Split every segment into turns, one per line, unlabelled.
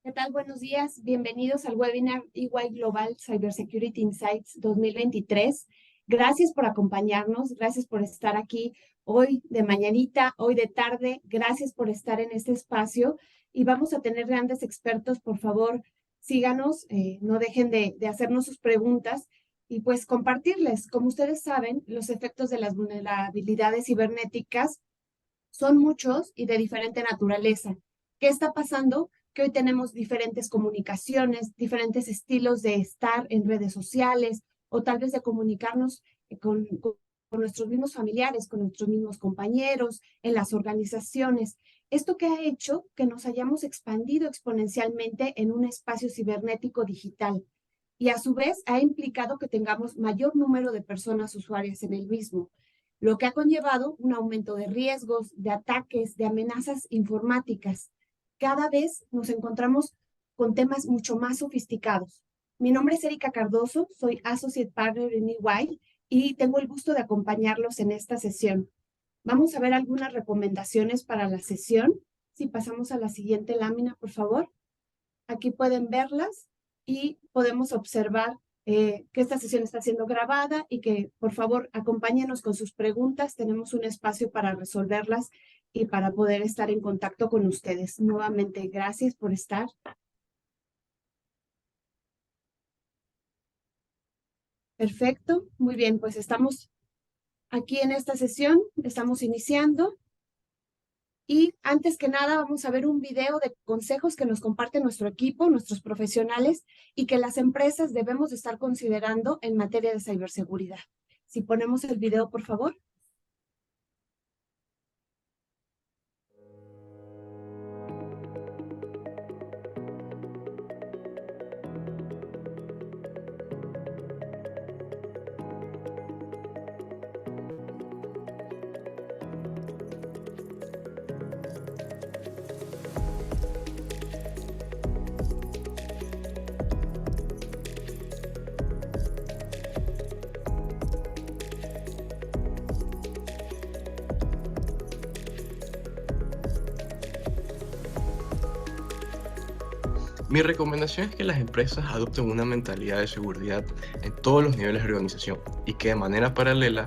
¿Qué tal? Buenos días. Bienvenidos al webinar EY Global Cybersecurity Insights 2023. Gracias por acompañarnos, gracias por estar aquí hoy de mañanita, hoy de tarde. Gracias por estar en este espacio y vamos a tener grandes expertos. Por favor, síganos, no dejen de hacernos sus preguntas y pues compartirles. Como ustedes saben, los efectos de las vulnerabilidades cibernéticas son muchos y de diferente naturaleza. ¿Qué está pasando? Que hoy tenemos diferentes comunicaciones, diferentes estilos de estar en redes sociales o tal vez de comunicarnos con nuestros mismos familiares, con nuestros mismos compañeros, en las organizaciones. Esto que ha hecho que nos hayamos expandido exponencialmente en un espacio cibernético digital y a su vez ha implicado que tengamos mayor número de personas usuarias en el mismo, lo que ha conllevado un aumento de riesgos, de ataques, de amenazas informáticas. Cada vez nos encontramos con temas mucho más sofisticados. Mi nombre es Erika Cardoso, soy Associate Partner en EY y tengo el gusto de acompañarlos en esta sesión. Vamos a ver algunas recomendaciones para la sesión. Si pasamos a la siguiente lámina, por favor. Aquí pueden verlas y podemos observar que esta sesión está siendo grabada y que, por favor, acompáñenos con sus preguntas. Tenemos un espacio para resolverlas y para poder estar en contacto con ustedes. Nuevamente, gracias por estar. Perfecto, muy bien, pues estamos aquí en esta sesión, estamos iniciando. Y antes que nada, vamos a ver un video de consejos que nos comparte nuestro equipo, nuestros profesionales, y que las empresas debemos estar considerando en materia de ciberseguridad. Si ponemos el video, por favor.
Mi recomendación es que las empresas adopten una mentalidad de seguridad en todos los niveles de organización y que de manera paralela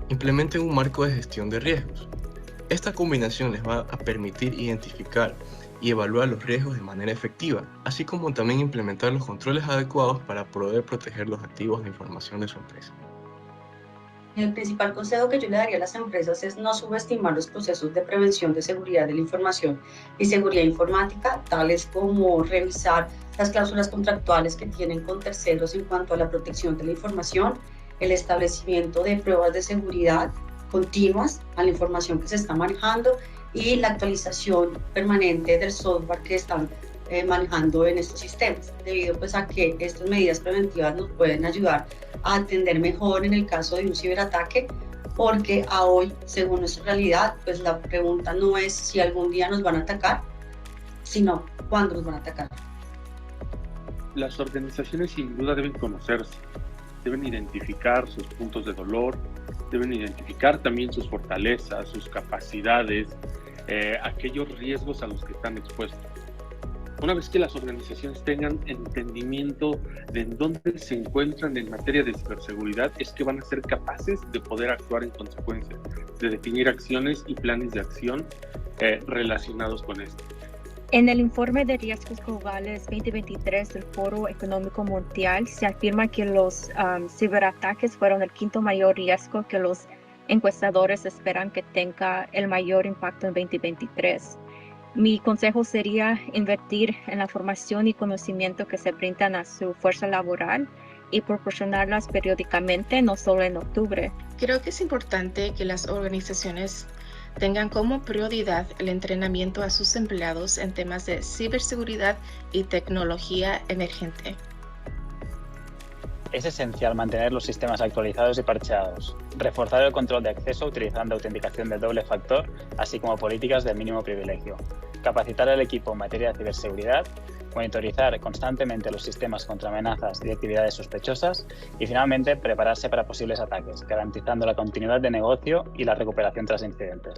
implementen un marco de gestión de riesgos. Esta combinación les va a permitir identificar y evaluar los riesgos de manera efectiva, así como también implementar los controles adecuados para poder proteger los activos de información de su empresa.
El principal consejo que yo le daría a las empresas es no subestimar los procesos de prevención de seguridad de la información y seguridad informática, tales como revisar las cláusulas contractuales que tienen con terceros en cuanto a la protección de la información, el establecimiento de pruebas de seguridad continuas a la información que se está manejando y la actualización permanente del software que están manejando en estos sistemas, debido pues a que estas medidas preventivas nos pueden ayudar a atender mejor en el caso de un ciberataque, porque a hoy, según nuestra realidad, pues la pregunta no es si algún día nos van a atacar, sino cuándo nos van a atacar.
Las organizaciones sin duda deben conocerse, deben identificar sus puntos de dolor, deben identificar también sus fortalezas, sus capacidades, aquellos riesgos a los que están expuestos. Una vez que las organizaciones tengan entendimiento de en dónde se encuentran en materia de ciberseguridad, es que van a ser capaces de poder actuar en consecuencia, de definir acciones y planes de acción relacionados con esto.
En el informe de riesgos globales 2023 del Foro Económico Mundial se afirma que los ciberataques fueron el quinto mayor riesgo que los encuestadores esperan que tenga el mayor impacto en 2023. Mi consejo sería invertir en la formación y conocimiento que se brindan a su fuerza laboral y proporcionarlas periódicamente, no solo en octubre.
Creo que es importante que las organizaciones tengan como prioridad el entrenamiento a sus empleados en temas de ciberseguridad y tecnología emergente.
Es esencial mantener los sistemas actualizados y parcheados, reforzar el control de acceso utilizando autenticación de doble factor, así como políticas de mínimo privilegio, capacitar al equipo en materia de ciberseguridad, monitorizar constantemente los sistemas contra amenazas y actividades sospechosas y finalmente prepararse para posibles ataques, garantizando la continuidad de negocio y la recuperación tras incidentes.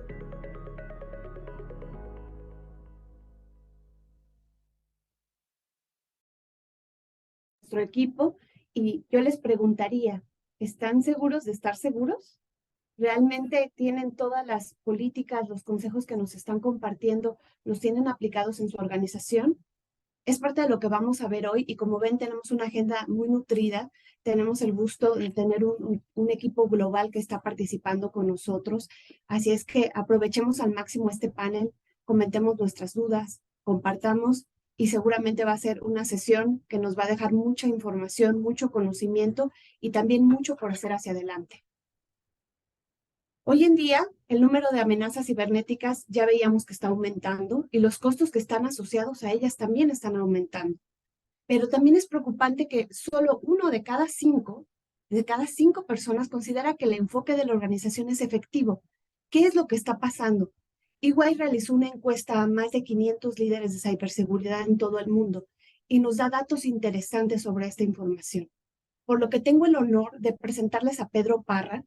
nuestro equipo y yo les preguntaría, ¿están seguros de estar seguros? ¿Realmente tienen todas las políticas, los consejos que nos están compartiendo, los tienen aplicados en su organización? Es parte de lo que vamos a ver hoy y como ven tenemos una agenda muy nutrida, tenemos el gusto de tener un equipo global que está participando con nosotros, así es que aprovechemos al máximo este panel, comentemos nuestras dudas, compartamos y seguramente va a ser una sesión que nos va a dejar mucha información, mucho conocimiento y también mucho por hacer hacia adelante. Hoy en día, el número de amenazas cibernéticas ya veíamos que está aumentando y los costos que están asociados a ellas también están aumentando. Pero también es preocupante que solo 1 de cada 5 personas considera que el enfoque de la organización es efectivo. ¿Qué es lo que está pasando? EY realizó una encuesta a más de 500 líderes de ciberseguridad en todo el mundo y nos da datos interesantes sobre esta información. Por lo que tengo el honor de presentarles a Pedro Parra.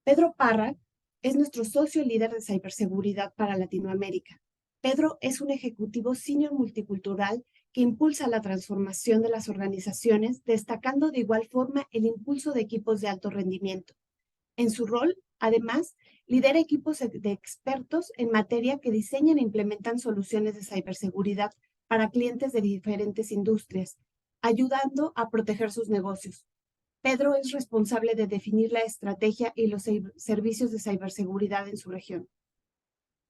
Pedro Parra es nuestro socio líder de ciberseguridad para Latinoamérica. Pedro es un ejecutivo senior multicultural que impulsa la transformación de las organizaciones, destacando de igual forma el impulso de equipos de alto rendimiento. En su rol, además, lidera equipos de expertos en materia que diseñan e implementan soluciones de ciberseguridad para clientes de diferentes industrias, ayudando a proteger sus negocios. Pedro es responsable de definir la estrategia y los servicios de ciberseguridad en su región.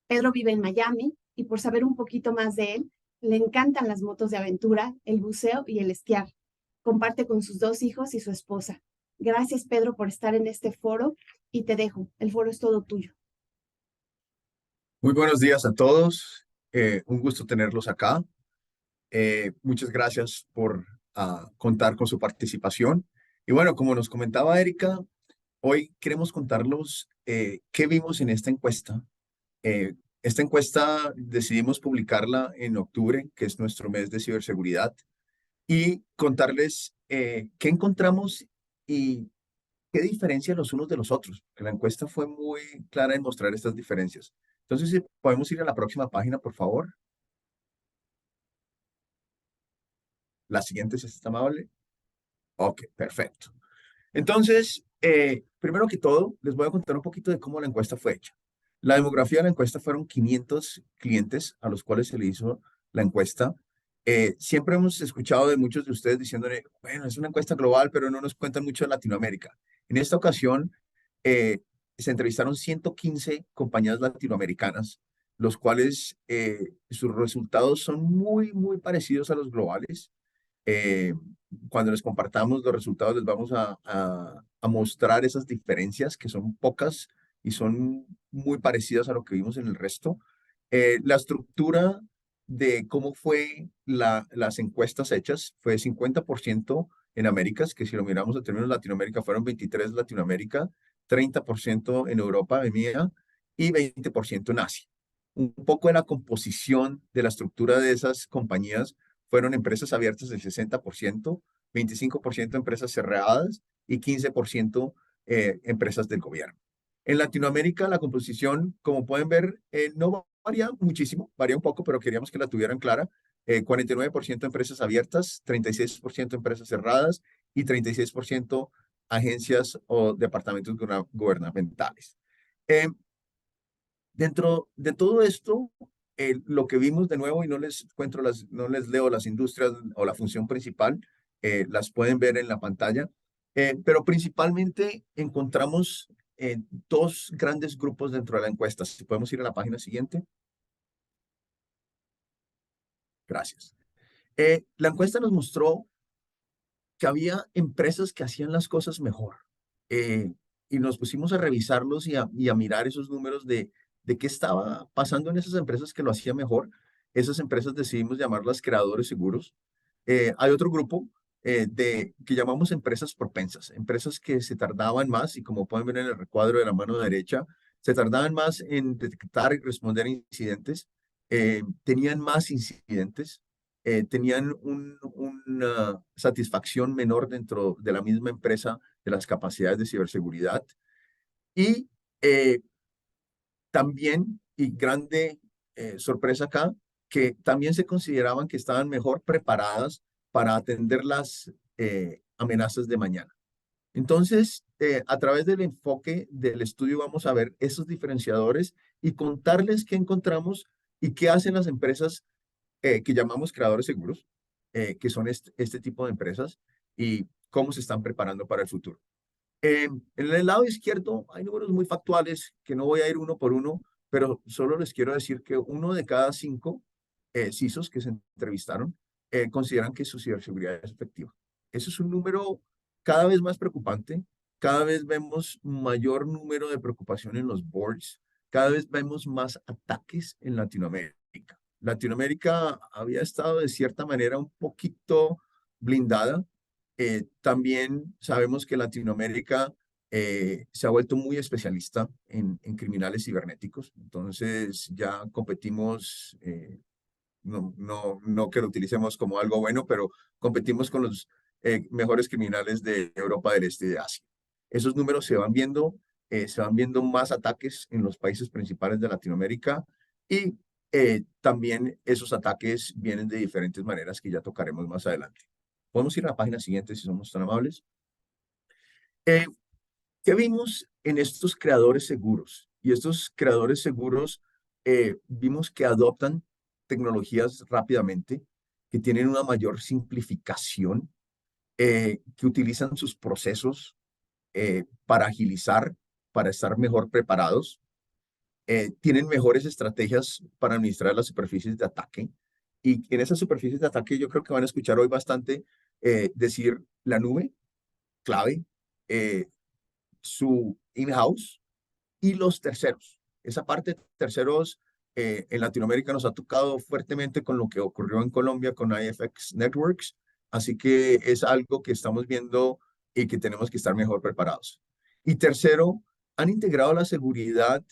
Pedro vive en Miami y por saber un poquito más de él, le encantan las motos de aventura, el buceo y el esquiar. Comparte con sus 2 hijos y su esposa. Gracias, Pedro, por estar en este foro y te dejo. El foro es todo tuyo.
Muy buenos días a todos. Un gusto tenerlos acá. Muchas gracias por contar con su participación. Y bueno, como nos comentaba Erika, hoy queremos contarlos qué vimos en esta encuesta. Esta encuesta decidimos publicarla en octubre, que es nuestro mes de ciberseguridad, y contarles qué encontramos y qué diferencia los unos de los otros. La encuesta fue muy clara en mostrar estas diferencias. Entonces, si podemos ir a la próxima página, por favor. La siguiente, si es amable. Ok, perfecto. Entonces, primero que todo, les voy a contar un poquito de cómo la encuesta fue hecha. La demografía de la encuesta fueron 500 clientes a los cuales se le hizo la encuesta. Siempre hemos escuchado de muchos de ustedes diciéndole, bueno, es una encuesta global, pero no nos cuentan mucho de Latinoamérica. En esta ocasión, se entrevistaron 115 compañías latinoamericanas, los cuales sus resultados son muy, muy parecidos a los globales. Cuando les compartamos los resultados, les vamos a mostrar esas diferencias que son pocas y son muy parecidas a lo que vimos en el resto. La estructura de cómo fue las encuestas hechas fue 50% en Américas, que si lo miramos en términos de Latinoamérica, fueron 23 en Latinoamérica, 30% en Europa, EMEA, y 20% en Asia. Un poco de la composición de la estructura de esas compañías fueron empresas abiertas del 60%, 25% empresas cerradas y 15% empresas del gobierno. En Latinoamérica, la composición, como pueden ver, no varía muchísimo, varía un poco, pero queríamos que la tuvieran clara. 49% empresas abiertas, 36% empresas cerradas y 36% agencias o departamentos gubernamentales. Dentro de todo esto, lo que vimos de nuevo, y no les leo las industrias o la función principal, las pueden ver en la pantalla, pero principalmente encontramos 2 grandes grupos dentro de la encuesta. Si podemos ir a la página siguiente. Gracias. La encuesta nos mostró que había empresas que hacían las cosas mejor. Y nos pusimos a revisarlos y a mirar esos números de qué estaba pasando en esas empresas que lo hacían mejor. Esas empresas decidimos llamarlas creadores seguros. Hay otro grupo que llamamos empresas propensas, empresas que se tardaban más, y como pueden ver en el recuadro de la mano derecha, se tardaban más en detectar y responder a incidentes, tenían más incidentes, tenían una satisfacción menor dentro de la misma empresa de las capacidades de ciberseguridad. Y también, y grande sorpresa acá, que también se consideraban que estaban mejor preparadas para atender las amenazas de mañana. Entonces, a través del enfoque del estudio vamos a ver esos diferenciadores y contarles qué encontramos y qué hacen las empresas que llamamos creadores seguros, que son este tipo de empresas, y cómo se están preparando para el futuro. En el lado izquierdo hay números muy factuales que no voy a ir uno por uno, pero solo les quiero decir que 1 de cada 5 CISOs que se entrevistaron consideran que su ciberseguridad es efectiva. Eso es un número cada vez más preocupante. Cada vez vemos mayor número de preocupación en los boards. Cada vez vemos más ataques en Latinoamérica. Latinoamérica había estado de cierta manera un poquito blindada. También sabemos que Latinoamérica se ha vuelto muy especialista en criminales cibernéticos. Entonces ya competimos, no que lo utilicemos como algo bueno, pero competimos con los mejores criminales de Europa del Este y de Asia. Esos números se van viendo más ataques en los países principales de Latinoamérica y también esos ataques vienen de diferentes maneras que ya tocaremos más adelante. Podemos ir a la página siguiente si somos tan amables. ¿Qué vimos en estos creadores seguros? Y estos creadores seguros vimos que adoptan tecnologías rápidamente, que tienen una mayor simplificación, que utilizan sus procesos para agilizar, para estar mejor preparados, tienen mejores estrategias para administrar las superficies de ataque. Y en esas superficies de ataque yo creo que van a escuchar hoy bastante decir la nube, clave, su in-house y los terceros. Esa parte de terceros en Latinoamérica nos ha tocado fuertemente con lo que ocurrió en Colombia con IFX Networks, así que es algo que estamos viendo y que tenemos que estar mejor preparados. Y tercero, han integrado la seguridad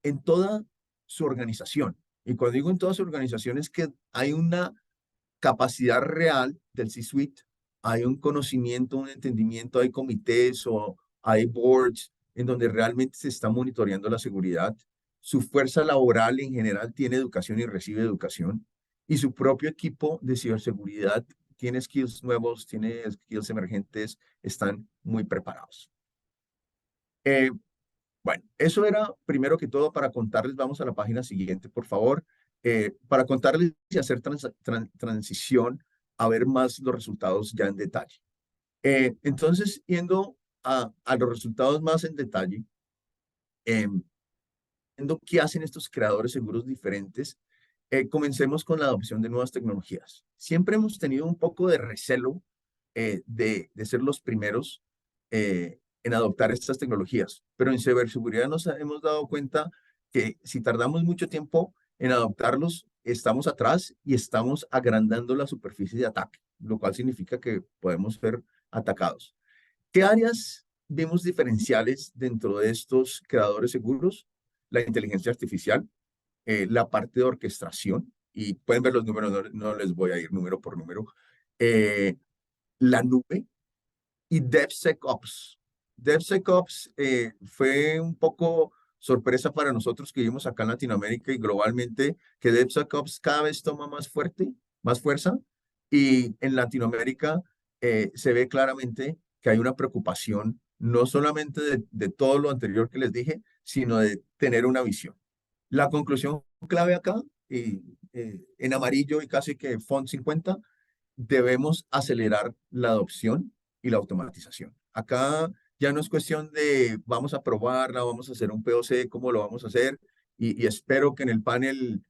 en toda su organización. Y cuando digo en toda su organización es que hay una capacidad real del C-Suite, hay un conocimiento, un entendimiento, hay comités o hay boards en donde realmente se está monitoreando la seguridad. Su fuerza laboral en general tiene educación y recibe educación. Y su propio equipo de ciberseguridad tiene skills nuevos, tiene skills emergentes, están muy preparados. Bueno, eso era primero que todo para contarles. Vamos a la página siguiente, por favor. Para contarles y hacer transición a ver más los resultados ya en detalle. Entonces, yendo a los resultados más en detalle, viendo qué hacen estos creadores seguros diferentes, comencemos con la adopción de nuevas tecnologías. Siempre hemos tenido un poco de recelo de ser los primeros en adoptar estas tecnologías, pero en ciberseguridad nos hemos dado cuenta que si tardamos mucho tiempo en adoptarlos, estamos atrás y estamos agrandando la superficie de ataque, lo cual significa que podemos ser atacados. ¿Qué áreas vemos diferenciales dentro de estos creadores seguros? La inteligencia artificial, la parte de orquestación, y pueden ver los números, no les voy a ir número por número, la nube y DevSecOps. DevSecOps fue un poco sorpresa para nosotros que vivimos acá en Latinoamérica y globalmente, que DevSecOps cada vez toma más fuerza, y en Latinoamérica se ve claramente que hay una preocupación no solamente de todo lo anterior que les dije, sino de tener una visión. La conclusión clave acá, en amarillo y casi que font 50, debemos acelerar la adopción y la automatización. Acá ya no es cuestión de vamos a probarla, vamos a hacer un POC, cómo lo vamos a hacer, y espero que en el panel,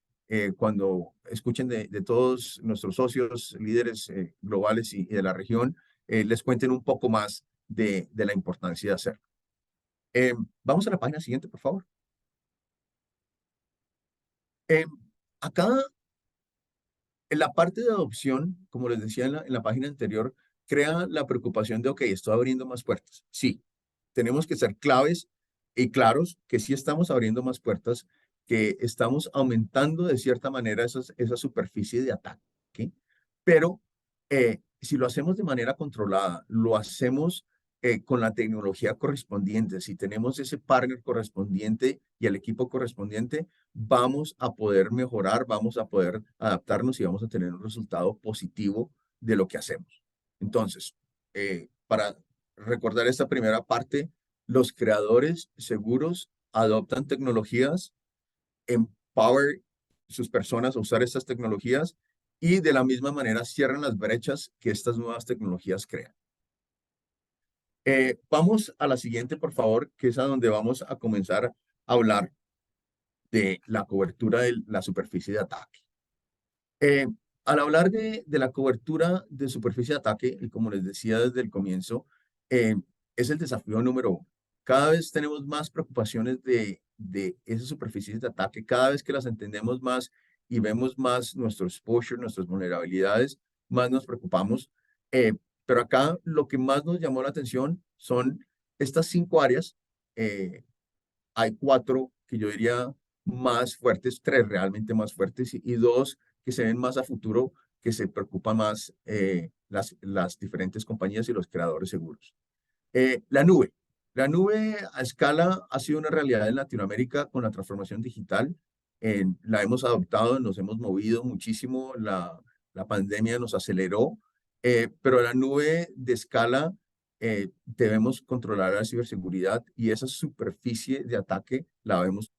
cuando escuchen de todos nuestros socios, líderes globales y de la región, les cuenten un poco más de la importancia de hacerlo. Vamos a la página siguiente, por favor. Acá, en la parte de adopción, como les decía en la página anterior, crea la preocupación de, ok, estoy abriendo más puertas. Sí, tenemos que ser claves y claros que sí estamos abriendo más puertas, que estamos aumentando de cierta manera esa superficie de ataque, pero si lo hacemos de manera controlada, lo hacemos con la tecnología correspondiente, si tenemos ese partner correspondiente y el equipo correspondiente, vamos a poder mejorar, vamos a poder adaptarnos y vamos a tener un resultado positivo de lo que hacemos. Entonces, para recordar esta primera parte, los creadores seguros adoptan tecnologías, empower sus personas a usar estas tecnologías y de la misma manera cierran las brechas que estas nuevas tecnologías crean. Vamos a la siguiente, por favor, que es a donde vamos a comenzar a hablar de la cobertura de la superficie de ataque. Al hablar de la cobertura de superficie de ataque, y como les decía desde el comienzo, es el desafío número uno. Cada vez tenemos más preocupaciones de esas superficies de ataque, cada vez que las entendemos más y vemos más nuestro exposure, nuestras vulnerabilidades, más nos preocupamos. Pero acá lo que más nos llamó la atención son estas 5 áreas. Hay 4 que yo diría más fuertes, 3 realmente más fuertes y 2 que se ven más a futuro, que se preocupan más las diferentes compañías y los creadores seguros. La nube. La nube a escala ha sido una realidad en Latinoamérica con la transformación digital. La hemos adoptado, nos hemos movido muchísimo, la pandemia nos aceleró, pero la nube de escala debemos controlar la ciberseguridad y esa superficie de ataque la vemos.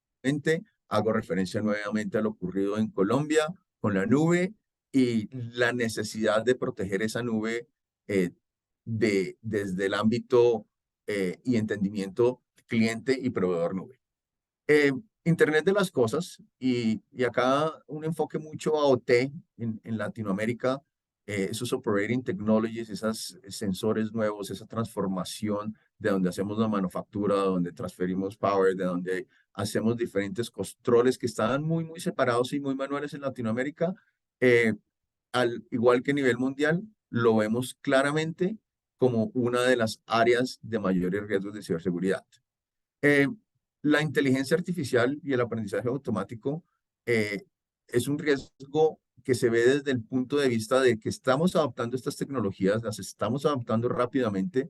Hago referencia nuevamente a lo ocurrido en Colombia con la nube y la necesidad de proteger esa nube desde el ámbito y entendimiento cliente y proveedor nube. Internet de las cosas y acá un enfoque mucho a OT en Latinoamérica, esos operating technologies, esos sensores nuevos, esa transformación de donde hacemos la manufactura, donde transferimos power, de donde hacemos diferentes controles que estaban muy separados y muy manuales en Latinoamérica, al igual que a nivel mundial, lo vemos claramente como una de las áreas de mayores riesgos de ciberseguridad. La inteligencia artificial y el aprendizaje automático es un riesgo que se ve desde el punto de vista de que estamos adoptando estas tecnologías, las estamos adoptando rápidamente,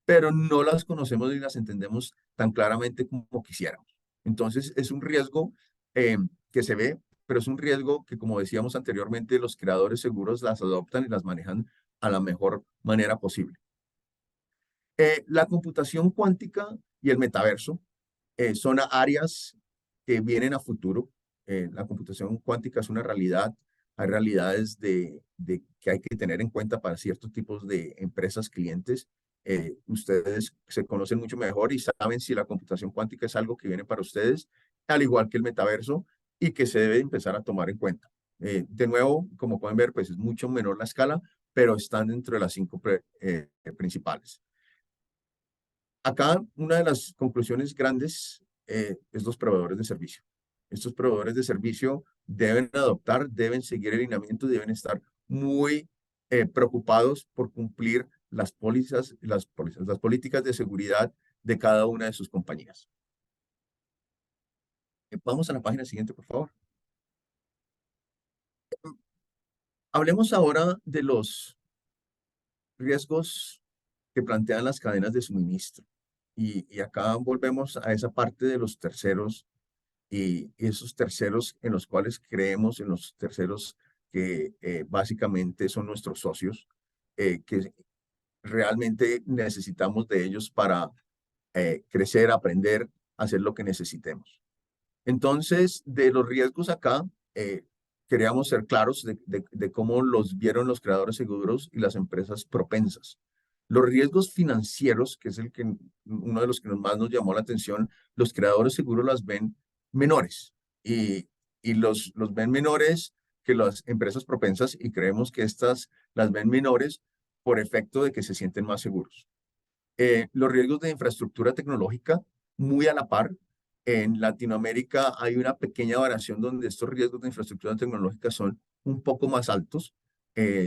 pero no las conocemos ni las entendemos tan claramente como quisiéramos. Entonces, es un riesgo que se ve, pero es un riesgo que, como decíamos anteriormente, los creadores seguros las adoptan y las manejan a la mejor manera posible. La computación cuántica y el metaverso son áreas que vienen a futuro. La computación cuántica es una realidad. Hay realidades que hay que tener en cuenta para ciertos tipos de empresas, clientes. Ustedes se conocen mucho mejor y saben si la computación cuántica es algo que viene para ustedes, al igual que el metaverso, y que se debe empezar a tomar en cuenta. De nuevo, como pueden ver, pues es mucho menor la escala, pero están dentro de las 5 principales. Acá una de las conclusiones grandes es los proveedores de servicio. Estos proveedores de servicio deben adoptar, deben seguir el lineamiento, deben estar muy preocupados por cumplir las políticas de seguridad de cada una de sus compañías. Vamos a la página siguiente, por favor. Hablemos ahora de los riesgos que plantean las cadenas de suministro. Y acá volvemos a esa parte de los terceros y esos terceros en los cuales creemos, en los terceros que básicamente son nuestros socios, que realmente necesitamos de ellos para crecer, aprender, hacer lo que necesitemos. Entonces, de los riesgos acá, queríamos ser claros de cómo los vieron los creadores seguros y las empresas propensas. Los riesgos financieros, que es uno de los que más nos llamó la atención, los creadores seguros las ven menores y los ven menores que las empresas propensas y creemos que estas las ven menores por efecto de que se sienten más seguros. Los riesgos de infraestructura tecnológica, muy a la par. En Latinoamérica hay una pequeña variación donde estos riesgos de infraestructura tecnológica son un poco más altos.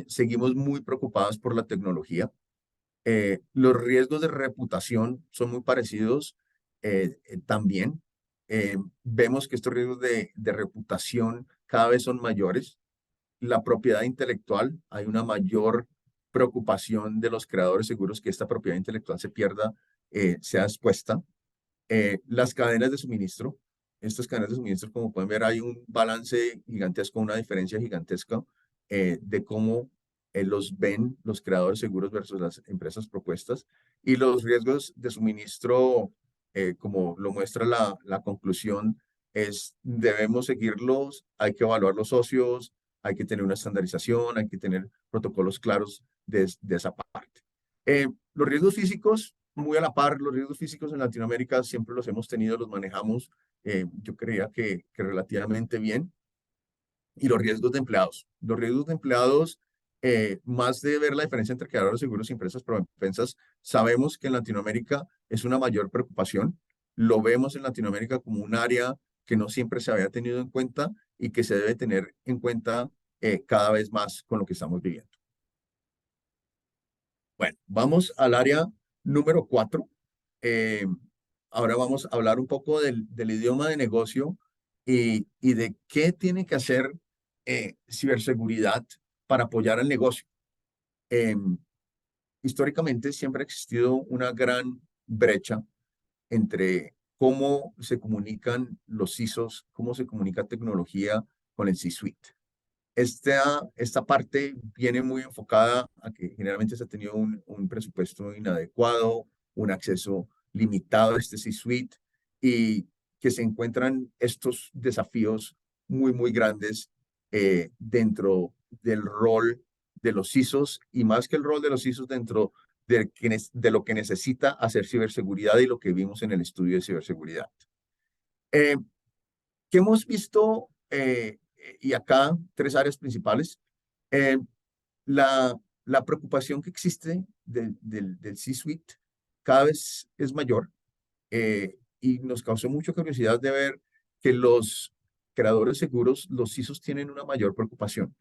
Seguimos muy preocupados por la tecnología. Los riesgos de reputación son muy parecidos también. Vemos que estos riesgos de reputación cada vez son mayores. La propiedad intelectual, hay una mayor preocupación de los creadores seguros que esta propiedad intelectual se pierda, sea expuesta. Las cadenas de suministro. Estas cadenas de suministro, como pueden ver, hay un balance gigantesco, una diferencia gigantesca de cómo los ven los creadores seguros versus las empresas propuestas, y los riesgos de suministro, como lo muestra la conclusión, debemos seguirlos, hay que evaluar los socios, hay que tener una estandarización, hay que tener protocolos claros de esa parte. Los riesgos físicos, muy a la par, los riesgos físicos en Latinoamérica siempre los hemos tenido, los manejamos, yo creía que relativamente bien. Y los riesgos de empleados. Los riesgos de empleados, más de ver la diferencia entre creadores seguros y empresas propensas, sabemos que en Latinoamérica es una mayor preocupación. Lo vemos en Latinoamérica como un área que no siempre se había tenido en cuenta y que se debe tener en cuenta cada vez más con lo que estamos viviendo. Bueno, vamos al área número 4. Ahora vamos a hablar un poco del idioma de negocio y de qué tiene que hacer ciberseguridad para apoyar al negocio. Históricamente siempre ha existido una gran brecha entre cómo se comunican los CISOs, cómo se comunica tecnología con el C-Suite. Esta parte viene muy enfocada a que generalmente se ha tenido un presupuesto inadecuado, un acceso limitado a este C-Suite, y que se encuentran estos desafíos muy grandes dentro del rol de los CISOs, y más que el rol de los CISOs dentro de lo que necesita hacer ciberseguridad y lo que vimos en el estudio de ciberseguridad. ¿Qué hemos visto? Y acá 3 áreas principales. La preocupación que existe del C-Suite cada vez es mayor, y nos causó mucha curiosidad de ver que los creadores seguros, los CISOs, tienen una mayor preocupación.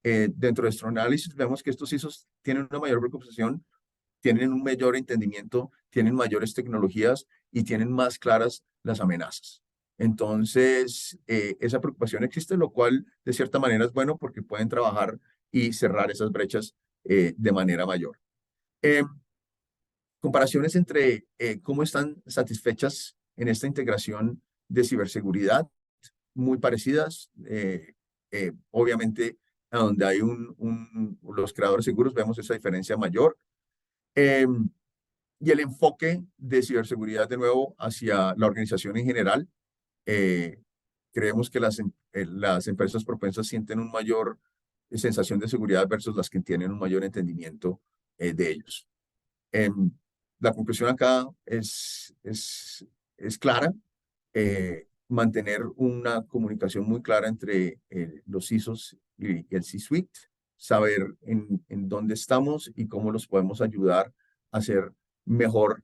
Dentro de nuestro análisis vemos que estos CISOs tienen una mayor preocupación, tienen un mayor entendimiento, tienen mayores tecnologías y tienen más claras las amenazas. Entonces, esa preocupación existe, lo cual de cierta manera es bueno porque pueden trabajar y cerrar esas brechas de manera mayor. Comparaciones entre cómo están satisfechas en esta integración de ciberseguridad, muy parecidas. Obviamente, a donde hay los creadores seguros, vemos esa diferencia mayor. Y el enfoque de ciberseguridad, de nuevo, hacia la organización en general. Creemos que las empresas propensas sienten una mayor sensación de seguridad versus las que tienen un mayor entendimiento de ellos. La conclusión acá es clara. Mantener una comunicación muy clara entre los CISOs y el C-Suite, saber en dónde estamos y cómo los podemos ayudar a hacer mejor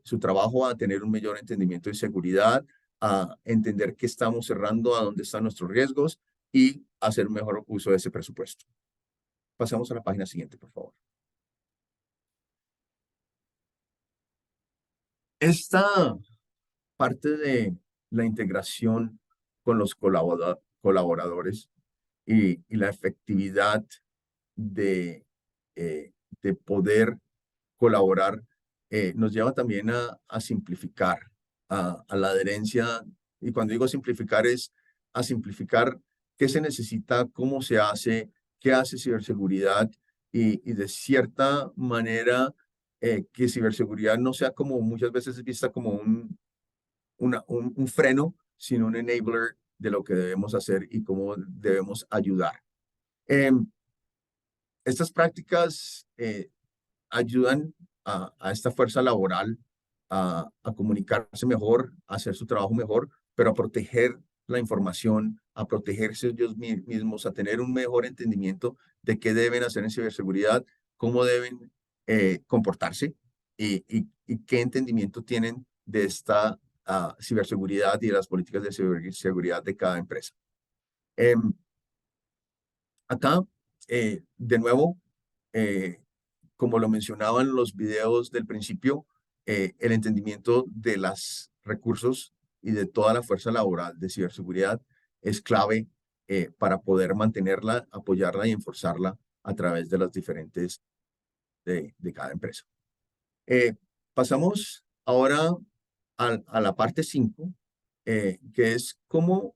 su trabajo, a tener un mayor entendimiento de seguridad, a entender qué estamos cerrando, a dónde están nuestros riesgos y hacer mejor uso de ese presupuesto. Pasamos a la página siguiente, por favor. Esta parte de la integración con los colaboradores y la efectividad de poder colaborar nos lleva también a simplificar, a la adherencia. Y cuando digo simplificar, es a simplificar qué se necesita, cómo se hace, qué hace ciberseguridad, y de cierta manera que ciberseguridad no sea como muchas veces es vista como un freno, sino un enabler de lo que debemos hacer y cómo debemos ayudar. Estas prácticas ayudan a esta fuerza laboral a comunicarse mejor, a hacer su trabajo mejor, pero a proteger la información, a protegerse ellos mismos, a tener un mejor entendimiento de qué deben hacer en ciberseguridad, cómo deben comportarse y qué entendimiento tienen de esta ciberseguridad y de las políticas de ciberseguridad de cada empresa. Acá, de nuevo, como lo mencionaban los videos del principio, el entendimiento de los recursos y de toda la fuerza laboral de ciberseguridad es clave para poder mantenerla, apoyarla y enforzarla a través de las diferentes de cada empresa. Pasamos ahora a la parte 5, que es cómo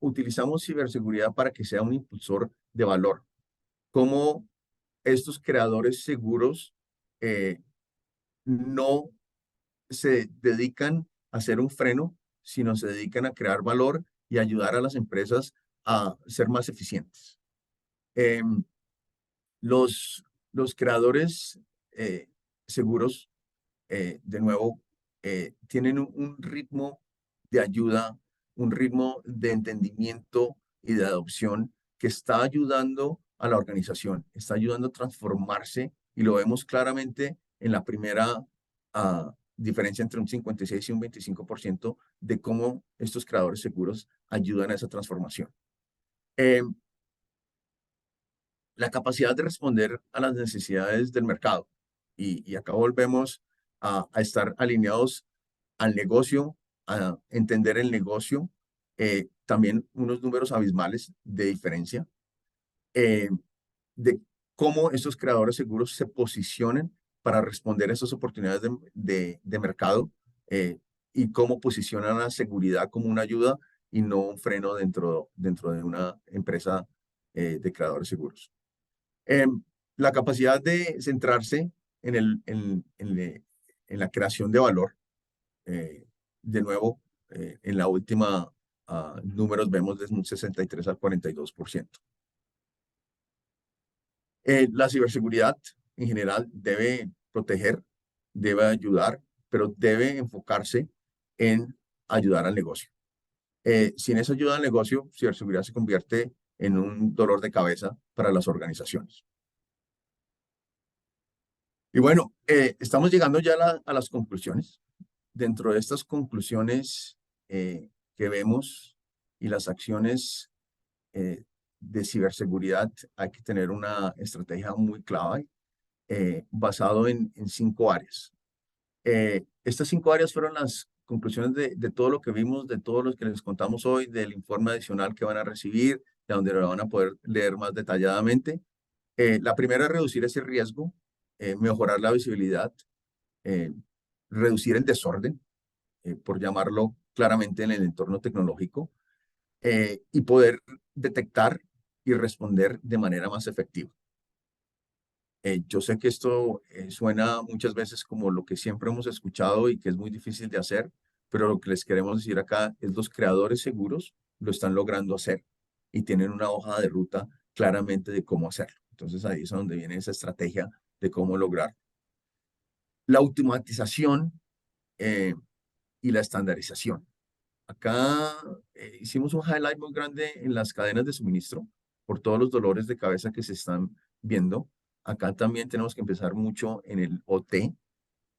utilizamos ciberseguridad para que sea un impulsor de valor. cómo estos creadores seguros no se dedican a hacer un freno, sino se dedican a crear valor y ayudar a las empresas a ser más eficientes. Los creadores seguros, de nuevo, tienen un ritmo de ayuda, un ritmo de entendimiento y de adopción que está ayudando a la organización, está ayudando a transformarse, y lo vemos claramente en la primera diferencia entre un 56 y un 25% de cómo estos creadores seguros ayudan a esa transformación. La capacidad de responder a las necesidades del mercado. Y acá volvemos a estar alineados al negocio, a entender el negocio, también unos números abismales de diferencia, de cómo estos creadores seguros se posicionan para responder a esas oportunidades de mercado, y cómo posicionan la seguridad como una ayuda y no un freno dentro de una empresa de creadores seguros. La capacidad de centrarse en la creación de valor. De nuevo, en la última números vemos de un 63 al 42%. La ciberseguridad en general debe proteger, debe ayudar, pero debe enfocarse en ayudar al negocio. Sin esa ayuda al negocio, ciberseguridad se convierte en un dolor de cabeza para las organizaciones. Y bueno, estamos llegando ya a las conclusiones. Dentro de estas conclusiones que vemos y las acciones de ciberseguridad, hay que tener una estrategia muy clave basado en 5 áreas. Estas 5 áreas fueron las conclusiones de todo lo que vimos, de todo lo que les contamos hoy, del informe adicional que van a recibir, de donde lo van a poder leer más detalladamente. La primera es reducir ese riesgo, mejorar la visibilidad, reducir el desorden, por llamarlo claramente, en el entorno tecnológico, y poder detectar y responder de manera más efectiva. Yo sé que esto suena muchas veces como lo que siempre hemos escuchado y que es muy difícil de hacer, pero lo que les queremos decir acá es los creadores seguros lo están logrando hacer y tienen una hoja de ruta claramente de cómo hacerlo. Entonces ahí es donde viene esa estrategia de cómo lograr. La automatización y la estandarización. Acá hicimos un highlight muy grande en las cadenas de suministro por todos los dolores de cabeza que se están viendo. Acá también tenemos que empezar mucho en el OT,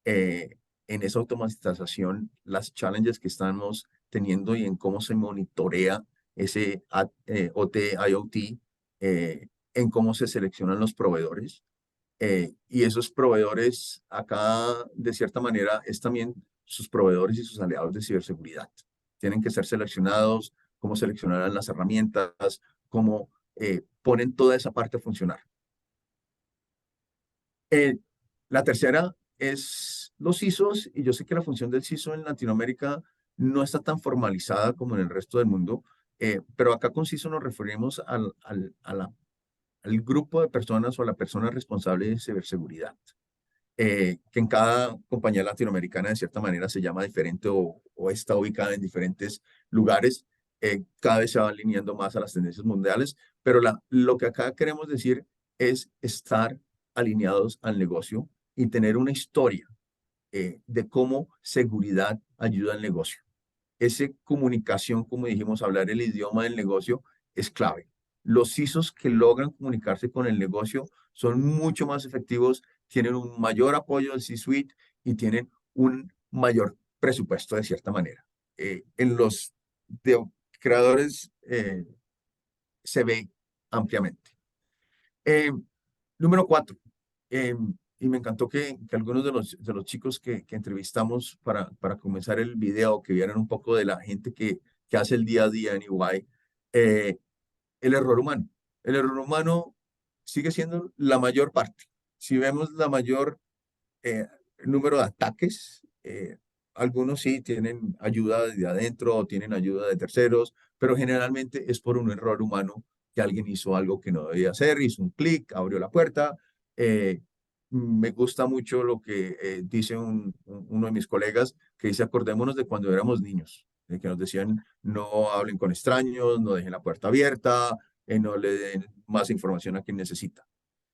en esa automatización, las challenges que estamos teniendo y en cómo se monitorea ese OT, IoT, en cómo se seleccionan los proveedores. Y esos proveedores acá, de cierta manera, es también sus proveedores y sus aliados de ciberseguridad. Tienen que ser seleccionados, cómo seleccionarán las herramientas, cómo ponen toda esa parte a funcionar. La tercera es los CISOs, y yo sé que la función del CISO en Latinoamérica no está tan formalizada como en el resto del mundo, pero acá con CISO nos referimos al grupo de personas o a la persona responsable de ciberseguridad, que en cada compañía latinoamericana de cierta manera se llama diferente o está ubicada en diferentes lugares. Cada vez se va alineando más a las tendencias mundiales, pero lo que acá queremos decir es estar alineados al negocio y tener una historia de cómo seguridad ayuda al negocio. Esa comunicación, como dijimos, hablar el idioma del negocio es clave. Los CISOs que logran comunicarse con el negocio son mucho más efectivos, tienen un mayor apoyo del C-Suite y tienen un mayor presupuesto de cierta manera. En los creadores se ve ampliamente. Número 4. Y me encantó que algunos de los chicos que entrevistamos para comenzar el video, que vieran un poco de la gente que hace el día a día en EY, el error humano. El error humano sigue siendo la mayor parte. Si vemos la mayor número de ataques, algunos sí tienen ayuda de adentro o tienen ayuda de terceros, pero generalmente es por un error humano que alguien hizo algo que no debía hacer, hizo un clic, abrió la puerta. Me gusta mucho lo que dice uno de mis colegas, que dice, acordémonos de cuando éramos niños, que nos decían, no hablen con extraños, no dejen la puerta abierta, no le den más información a quien necesita.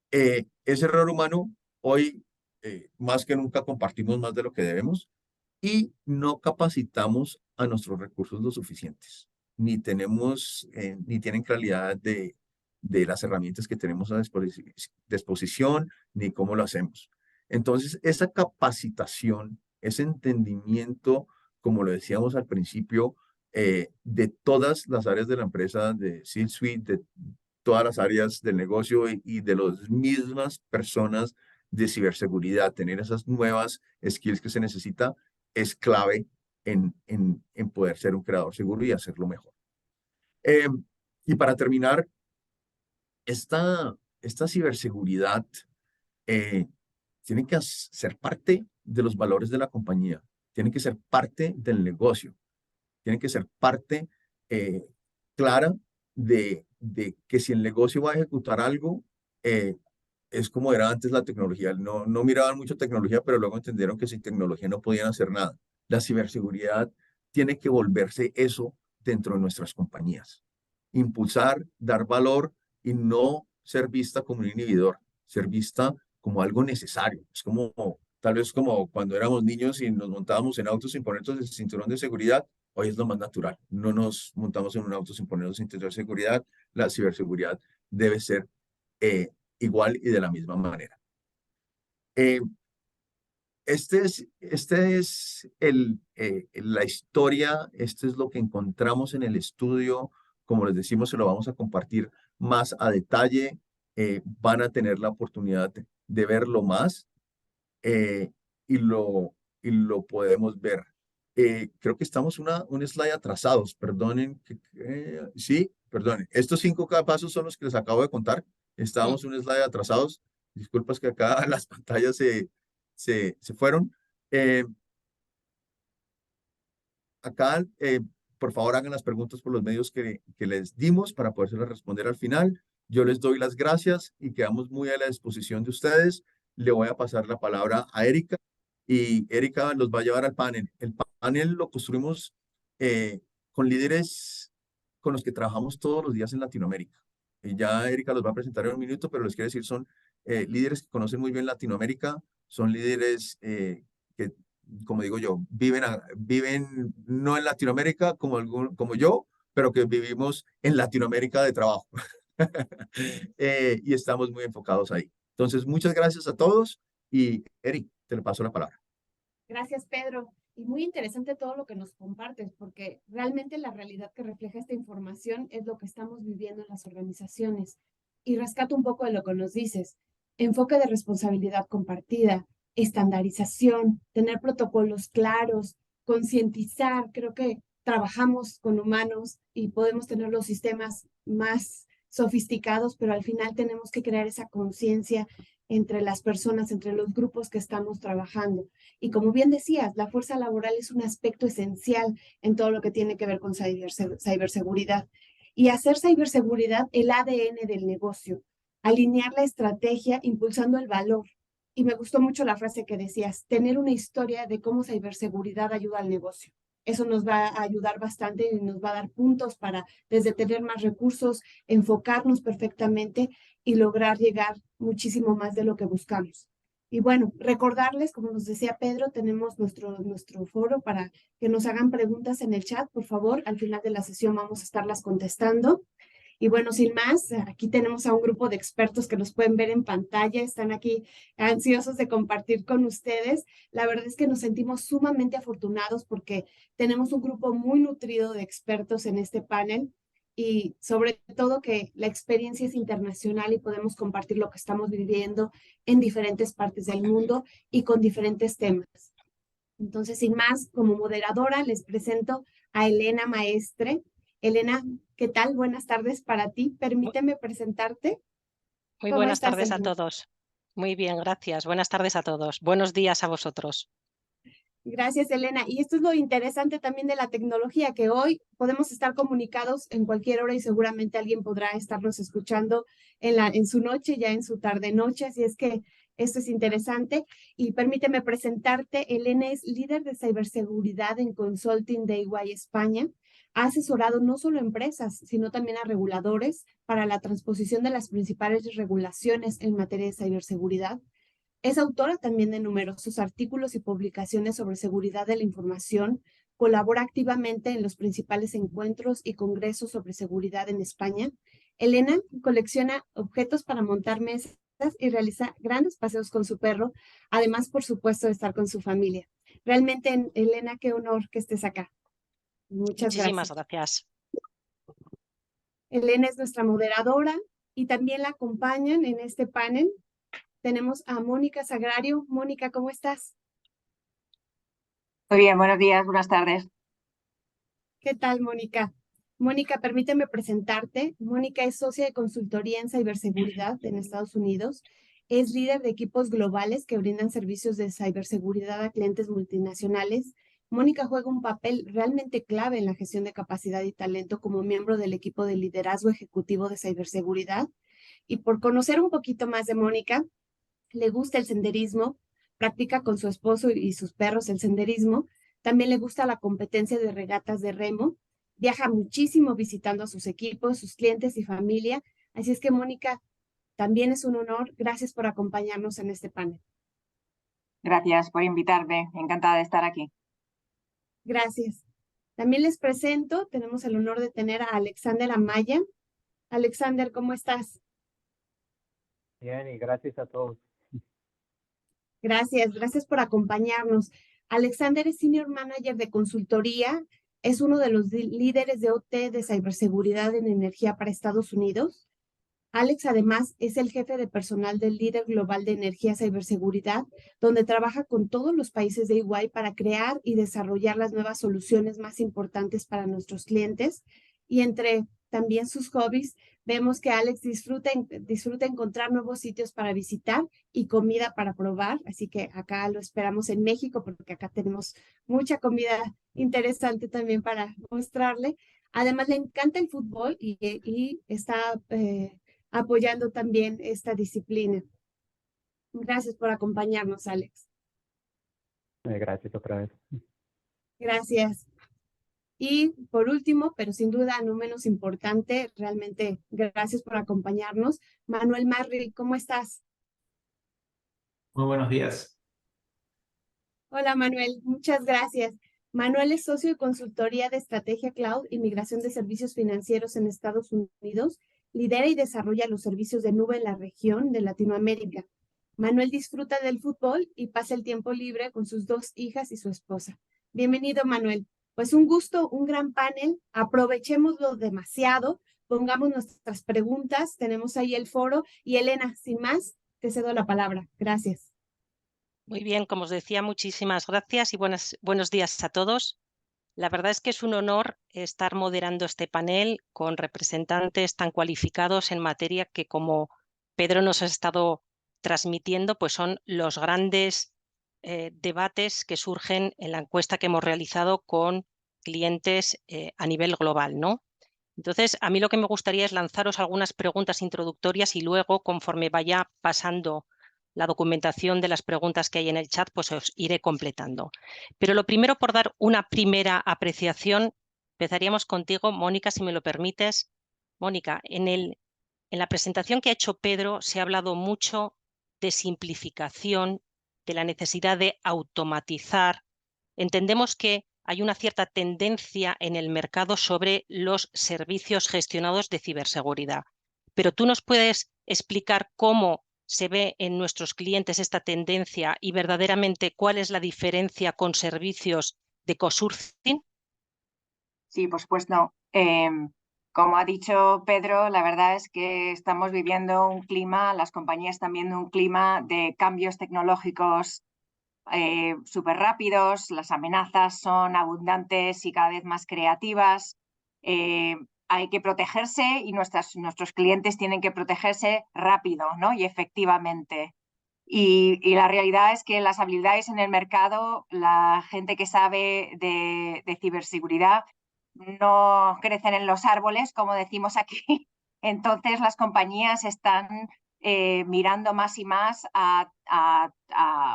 Ese error humano, hoy más que nunca compartimos más de lo que debemos y no capacitamos a nuestros recursos lo suficientes, ni tenemos, ni tienen claridad de las herramientas que tenemos a disposición, ni cómo lo hacemos. Entonces, esa capacitación, ese entendimiento, como lo decíamos al principio, de todas las áreas de la empresa, de C-Suite, de todas las áreas del negocio y de las mismas personas de ciberseguridad, tener esas nuevas skills que se necesita, es clave en poder ser un creador seguro y hacerlo mejor. Y para terminar, esta ciberseguridad tiene que ser parte de los valores de la compañía, tiene que ser parte del negocio, tiene que ser parte clara de que si el negocio va a ejecutar algo, es como era antes la tecnología. No miraban mucho tecnología, pero luego entendieron que sin tecnología no podían hacer nada. La ciberseguridad tiene que volverse eso dentro de nuestras compañías. Impulsar, dar valor y no ser vista como un inhibidor, ser vista como algo necesario. Es como, tal vez como cuando éramos niños y nos montábamos en autos sin ponernos el cinturón de seguridad. Hoy es lo más natural. No nos montamos en un auto sin ponernos el cinturón de seguridad. La ciberseguridad debe ser igual y de la misma manera. Este es la historia, este es lo que encontramos en el estudio. Como les decimos, se lo vamos a compartir más a detalle. Van a tener la oportunidad de verlo más y lo podemos ver. Creo que estamos un slide atrasados, perdonen. Sí, perdonen. Estos 5 pasos son los que les acabo de contar. Estábamos un slide atrasados. Disculpas que acá las pantallas se fueron. Acá, por favor, hagan las preguntas por los medios que les dimos para podérselas responder al final. Yo les doy las gracias y quedamos muy a la disposición de ustedes. Le voy a pasar la palabra a Erika y Erika los va a llevar al panel. El panel lo construimos con líderes con los que trabajamos todos los días en Latinoamérica. Ya Erika los va a presentar en un minuto, pero les quiero decir, son líderes que conocen muy bien Latinoamérica, son líderes que, como digo yo, viven no en Latinoamérica como yo, pero que vivimos en Latinoamérica de trabajo. Y estamos muy enfocados ahí. Entonces, muchas gracias a todos y Eri, te le paso la palabra.
Gracias, Pedro. Y muy interesante todo lo que nos compartes, porque realmente la realidad que refleja esta información es lo que estamos viviendo en las organizaciones. Y rescato un poco de lo que nos dices. Enfoque de responsabilidad compartida, estandarización, tener protocolos claros, concientizar. Creo que trabajamos con humanos y podemos tener los sistemas más sofisticados, pero al final tenemos que crear esa conciencia entre las personas, entre los grupos que estamos trabajando. Y como bien decías, la fuerza laboral es un aspecto esencial en todo lo que tiene que ver con ciberseguridad. Y hacer ciberseguridad el ADN del negocio, alinear la estrategia impulsando el valor. Y me gustó mucho la frase que decías, tener una historia de cómo ciberseguridad ayuda al negocio. Eso nos va a ayudar bastante y nos va a dar puntos para, desde tener más recursos, enfocarnos perfectamente y lograr llegar muchísimo más de lo que buscamos. Y bueno, recordarles, como nos decía Pedro, tenemos nuestro foro para que nos hagan preguntas en el chat, por favor. Al final de la sesión vamos a estarlas contestando. Y bueno, sin más, aquí tenemos a un grupo de expertos que nos pueden ver en pantalla, están aquí ansiosos de compartir con ustedes. La verdad es que nos sentimos sumamente afortunados porque tenemos un grupo muy nutrido de expertos en este panel y sobre todo que la experiencia es internacional y podemos compartir lo que estamos viviendo en diferentes partes del mundo y con diferentes temas. Entonces, sin más, como moderadora les presento a Elena Maestre. Elena, ¿qué tal? Buenas tardes para ti. Permíteme presentarte.
Muy buenas tardes a todos. Muy bien, gracias. Buenas tardes a todos. Buenos días a vosotros.
Gracias, Elena. Y esto es lo interesante también de la tecnología, que hoy podemos estar comunicados en cualquier hora y seguramente alguien podrá estarnos escuchando en su noche, ya en su tarde-noche. Así es que esto es interesante. Y permíteme presentarte. Elena es líder de ciberseguridad en Consulting de EY España. Ha asesorado no solo a empresas, sino también a reguladores para la transposición de las principales regulaciones en materia de ciberseguridad. Es autora también de numerosos artículos y publicaciones sobre seguridad de la información. Colabora activamente en los principales encuentros y congresos sobre seguridad en España. Elena colecciona objetos para montar mesas y realiza grandes paseos con su perro, además, por supuesto, de estar con su familia. Realmente, Elena, qué honor que estés acá. Muchas
Muchísimas
gracias.
gracias.
Elena es nuestra moderadora y también la acompañan en este panel. Tenemos a Mónica Sagrario. Mónica, ¿cómo estás?
Muy bien, buenos días, buenas tardes.
¿Qué tal, Mónica? Mónica, permíteme presentarte. Mónica es socia de consultoría en ciberseguridad en Estados Unidos. Es líder de equipos globales que brindan servicios de ciberseguridad a clientes multinacionales. Mónica juega un papel realmente clave en la gestión de capacidad y talento como miembro del equipo de liderazgo ejecutivo de ciberseguridad. Y por conocer un poquito más de Mónica, le gusta el senderismo, practica con su esposo y sus perros el senderismo. También le gusta la competencia de regatas de remo. Viaja muchísimo visitando a sus equipos, sus clientes y familia. Así es que, Mónica, también es un honor. Gracias por acompañarnos en este panel.
Gracias por invitarme, encantada de estar aquí.
Gracias. También les presento, tenemos el honor de tener a Alexander Amaya. Alexander, ¿cómo estás?
Bien, y gracias a todos.
Gracias por acompañarnos. Alexander es Senior Manager de consultoría, es uno de los líderes de OT de ciberseguridad en energía para Estados Unidos. Alex, además, es el jefe de personal del líder global de energía ciberseguridad, donde trabaja con todos los países de EY para crear y desarrollar las nuevas soluciones más importantes para nuestros clientes. Y entre también sus hobbies, vemos que Alex disfruta encontrar nuevos sitios para visitar y comida para probar. Así que acá lo esperamos en México, porque acá tenemos mucha comida interesante también para mostrarle. Además, le encanta el fútbol y está apoyando también esta disciplina. Gracias por acompañarnos, Alex.
Gracias otra vez.
Gracias. Y por último, pero sin duda no menos importante, realmente gracias por acompañarnos, Manuel Marri, ¿cómo estás?
Muy buenos días.
Hola, Manuel, muchas gracias. Manuel es socio de consultoría de estrategia cloud y migración de servicios financieros en Estados Unidos. Lidera y desarrolla los servicios de nube en la región de Latinoamérica. Manuel disfruta del fútbol y pasa el tiempo libre con sus 2 hijas y su esposa. Bienvenido, Manuel. Pues un gusto, un gran panel. Aprovechémoslo demasiado. Pongamos nuestras preguntas. Tenemos ahí el foro. Y Elena, sin más, te cedo la palabra. Gracias.
Muy bien, como os decía, muchísimas gracias y buenos días a todos. La verdad es que es un honor estar moderando este panel con representantes tan cualificados en materia que, como Pedro nos ha estado transmitiendo, pues son los grandes debates que surgen en la encuesta que hemos realizado con clientes a nivel global, ¿no? Entonces, a mí lo que me gustaría es lanzaros algunas preguntas introductorias y luego, conforme vaya pasando la documentación de las preguntas que hay en el chat, pues os iré completando. Pero lo primero, por dar una primera apreciación, empezaríamos contigo, Mónica, si me lo permites. Mónica, en la presentación que ha hecho Pedro se ha hablado mucho de simplificación, de la necesidad de automatizar. Entendemos que hay una cierta tendencia en el mercado sobre los servicios gestionados de ciberseguridad. Pero tú nos puedes explicar cómo se ve en nuestros clientes esta tendencia y verdaderamente cuál es la diferencia con servicios de cosourcing.
Sí, por supuesto. Como ha dicho Pedro, la verdad es que estamos viviendo un clima, las compañías están viendo un clima de cambios tecnológicos súper rápidos, las amenazas son abundantes y cada vez más creativas. Hay que protegerse y nuestros clientes tienen que protegerse rápido, ¿no? Y efectivamente. Y la realidad es que las habilidades en el mercado, la gente que sabe de ciberseguridad, no crecen en los árboles, como decimos aquí. Entonces las compañías están mirando más y más a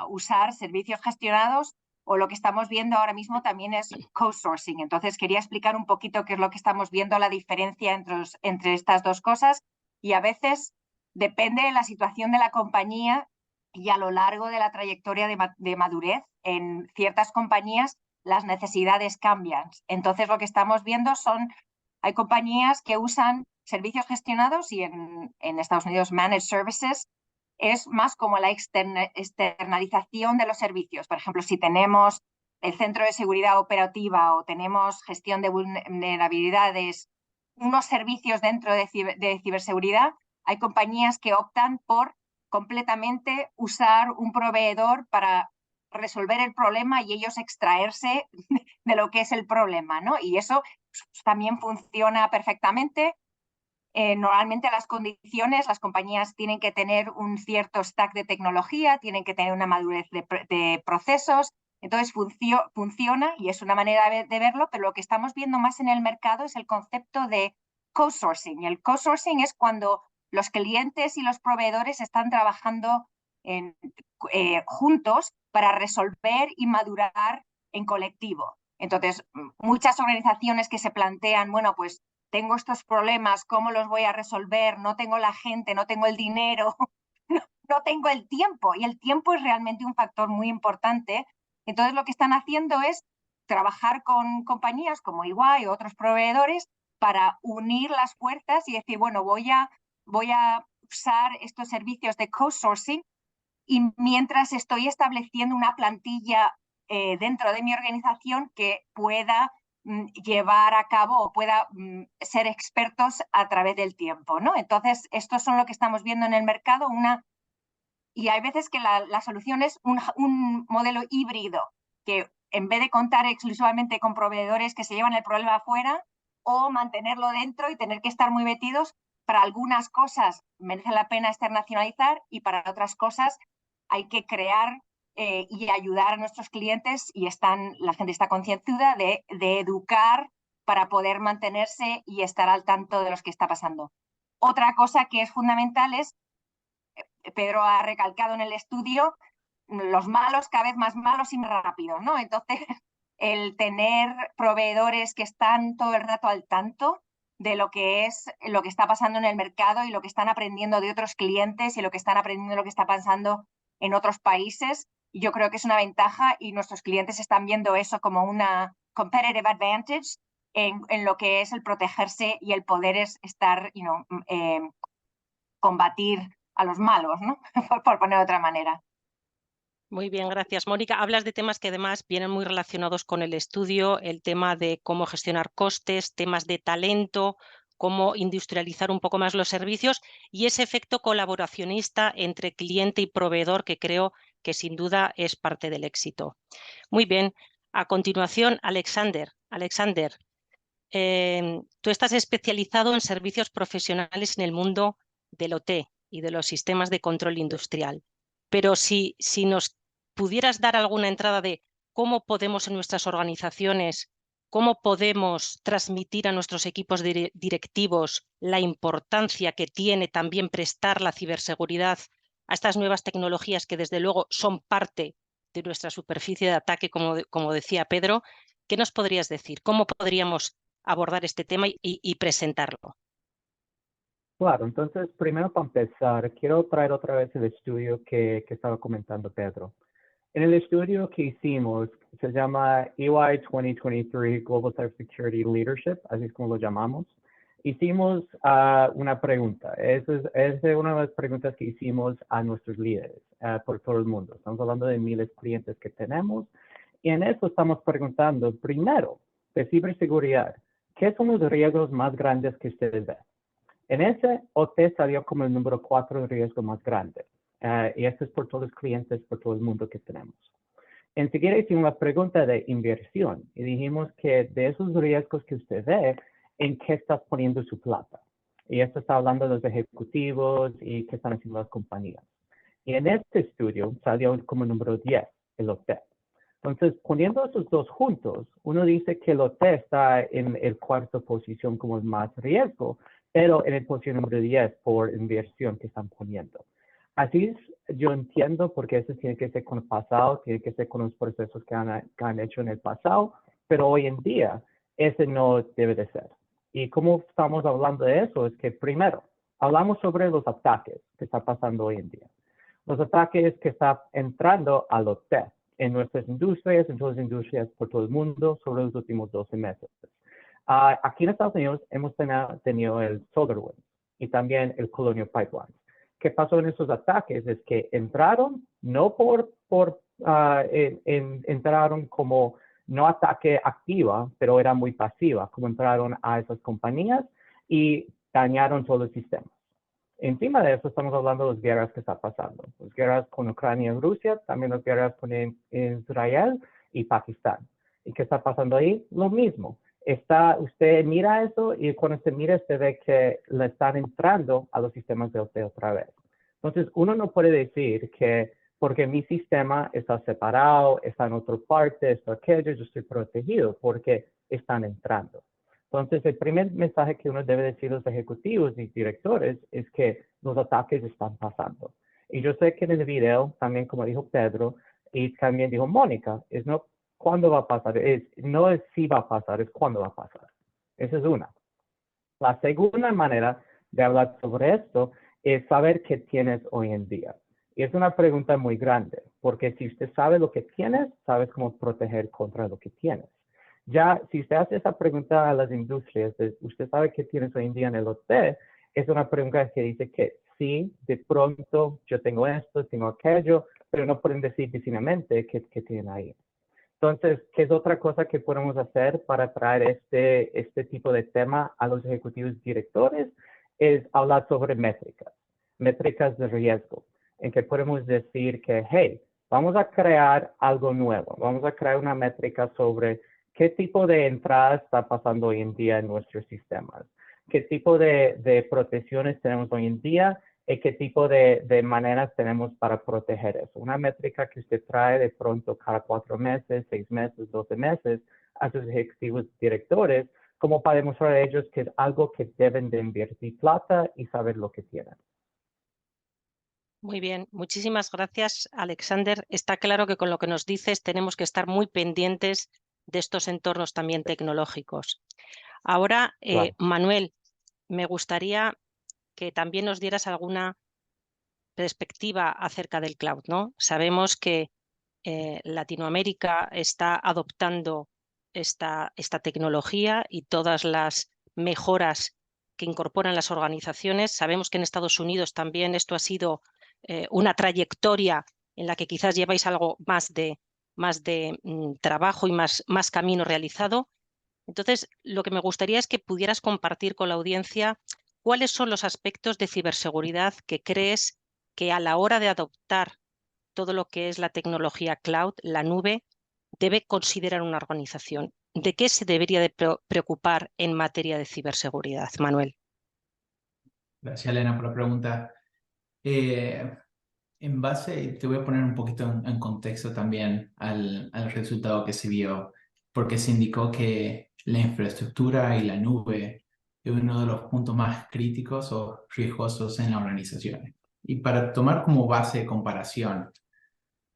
usar servicios gestionados, o lo que estamos viendo ahora mismo también es co-sourcing. Entonces quería explicar un poquito qué es lo que estamos viendo, la diferencia entre estas dos cosas, y a veces depende de la situación de la compañía y a lo largo de la trayectoria de madurez. En ciertas compañías las necesidades cambian. Entonces lo que estamos viendo hay compañías que usan servicios gestionados, y en Estados Unidos managed services es más como la externalización de los servicios. Por ejemplo, si tenemos el centro de seguridad operativa o tenemos gestión de vulnerabilidades, unos servicios dentro de ciberseguridad, hay compañías que optan por completamente usar un proveedor para resolver el problema y ellos extraerse de lo que es el problema, ¿no? Y eso también funciona perfectamente. Normalmente las condiciones, las compañías tienen que tener un cierto stack de tecnología, tienen que tener una madurez de procesos, entonces funciona y es una manera de verlo, pero lo que estamos viendo más en el mercado es el concepto de co-sourcing. El co-sourcing es cuando los clientes y los proveedores están trabajando juntos para resolver y madurar en colectivo. Entonces, muchas organizaciones que se plantean, bueno, pues tengo estos problemas, ¿cómo los voy a resolver? No tengo la gente, no tengo el dinero, no tengo el tiempo, y el tiempo es realmente un factor muy importante. Entonces lo que están haciendo es trabajar con compañías como EY o otros proveedores para unir las fuerzas y decir, bueno, voy a usar estos servicios de co-sourcing, y mientras estoy estableciendo una plantilla dentro de mi organización que pueda llevar a cabo o pueda ser expertos a través del tiempo, ¿no? Entonces, estos son lo que estamos viendo en el mercado, y hay veces que la solución es un modelo híbrido, que en vez de contar exclusivamente con proveedores que se llevan el problema afuera, o mantenerlo dentro y tener que estar muy metidos, para algunas cosas merece la pena externalizar y para otras cosas hay que crear y ayudar a nuestros clientes, y la gente está concienzuda de educar para poder mantenerse y estar al tanto de lo que está pasando. Otra cosa que es fundamental es, Pedro ha recalcado en el estudio, los malos cada vez más malos y más rápidos, ¿no? Entonces, el tener proveedores que están todo el rato al tanto de lo que está pasando en el mercado y lo que están aprendiendo de otros clientes y lo que están aprendiendo de lo que está pasando en otros países, yo creo que es una ventaja, y nuestros clientes están viendo eso como una competitive advantage en lo que es el protegerse y el poder estar, combatir a los malos, ¿no? por poner de otra manera.
Muy bien, gracias, Mónica. Hablas de temas que además vienen muy relacionados con el estudio, el tema de cómo gestionar costes, temas de talento, cómo industrializar un poco más los servicios y ese efecto colaboracionista entre cliente y proveedor, que creo que sin duda es parte del éxito. Muy bien. A continuación, Alexander, tú estás especializado en servicios profesionales en el mundo del OT y de los sistemas de control industrial. Pero si nos pudieras dar alguna entrada de cómo podemos en nuestras organizaciones, cómo podemos transmitir a nuestros equipos directivos la importancia que tiene también prestar la ciberseguridad a estas nuevas tecnologías que desde luego son parte de nuestra superficie de ataque, como decía Pedro, ¿qué nos podrías decir? ¿Cómo podríamos abordar este tema y presentarlo?
Claro, entonces primero para empezar, quiero traer otra vez el estudio que estaba comentando Pedro. En el estudio que hicimos, se llama EY 2023 Global Cybersecurity Leadership, así es como lo llamamos. Hicimos una pregunta, es una de las preguntas que hicimos a nuestros líderes por todo el mundo. Estamos hablando de miles de clientes que tenemos, y en eso estamos preguntando, primero, de ciberseguridad, ¿qué son los riesgos más grandes que ustedes ven? En ese, OT salió como el número 4 de riesgo más grande. Y esto es por todos los clientes, por todo el mundo que tenemos. Enseguida hicimos una pregunta de inversión y dijimos que de esos riesgos que usted ve, ¿en qué estás poniendo su plata? Y esto está hablando de los ejecutivos y qué están haciendo las compañías. Y en este estudio salió como número 10 el OT. Entonces, poniendo esos dos juntos, uno dice que el OT está en el cuarto posición como el más riesgo, pero en el posición número 10 por inversión que están poniendo. Así es, yo entiendo porque eso tiene que ser con el pasado, tiene que ser con los procesos que han hecho en el pasado, pero hoy en día ese no debe de ser. Y como estamos hablando de eso, es que primero, hablamos sobre los ataques que están pasando hoy en día. Los ataques que están entrando al OT en nuestras industrias, en todas las industrias por todo el mundo, sobre los últimos 12 meses. Aquí en Estados Unidos hemos tenido el SolarWinds y también el Colonial Pipeline. ¿Qué pasó en esos ataques? Es que entraron, no entraron como no ataque activa, pero era muy pasiva, como entraron a esas compañías y dañaron todo el sistema. Encima de eso estamos hablando de las guerras que están pasando. Las guerras con Ucrania y Rusia, también las guerras con Israel y Pakistán. ¿Y qué está pasando ahí? Lo mismo. Usted mira eso y cuando se mira usted ve que le están entrando a los sistemas de OT otra vez. Entonces uno no puede decir que porque mi sistema está separado, está en otra parte, está aquello, yo estoy protegido porque están entrando. Entonces, el primer mensaje que uno debe decir a los ejecutivos y directores es que los ataques están pasando. Y yo sé que en el video, también como dijo Pedro, y también dijo Mónica, es no cuándo va a pasar, no es si va a pasar, es cuándo va a pasar. Esa es una. La segunda manera de hablar sobre esto es saber qué tienes hoy en día. Y es una pregunta muy grande, porque si usted sabe lo que tienes, sabes cómo proteger contra lo que tienes. Ya, si usted hace esa pregunta a las industrias, usted sabe qué tienes hoy en día en el OT, es una pregunta que dice que sí, de pronto yo tengo esto, tengo aquello, pero no pueden decir decididamente qué tienen ahí. Entonces, ¿qué es otra cosa que podemos hacer para traer este tipo de tema a los ejecutivos directores? Es hablar sobre métricas de riesgo, en que podemos decir que, hey, vamos a crear algo nuevo, vamos a crear una métrica sobre qué tipo de entrada está pasando hoy en día en nuestros sistemas, qué tipo de protecciones tenemos hoy en día y qué tipo de maneras tenemos para proteger eso. Una métrica que usted trae de pronto cada 4 meses, 6 meses, 12 meses a sus ejecutivos directores, como para demostrar a ellos que es algo que deben de invertir plata y saber lo que tienen.
Muy bien, muchísimas gracias, Alexander. Está claro que con lo que nos dices tenemos que estar muy pendientes de estos entornos también tecnológicos. Ahora,
Claro.
Manuel, me gustaría que también nos dieras alguna perspectiva acerca del cloud, ¿no? Sabemos que Latinoamérica está adoptando esta tecnología y todas las mejoras que incorporan las organizaciones. Sabemos que en Estados Unidos también esto ha sido una trayectoria en la que quizás lleváis algo más de trabajo y más camino realizado. Entonces, lo que me gustaría es que pudieras compartir con la audiencia cuáles son los aspectos de ciberseguridad que crees que a la hora de adoptar todo lo que es la tecnología cloud, la nube, debe considerar una organización. ¿De qué se debería de preocupar en materia de ciberseguridad, Manuel?
Gracias, Elena, por la pregunta. En base, te voy a poner un poquito en contexto también al resultado que se vio, porque se indicó que la infraestructura y la nube es uno de los puntos más críticos o riesgosos en las organizaciones. Y para tomar como base de comparación,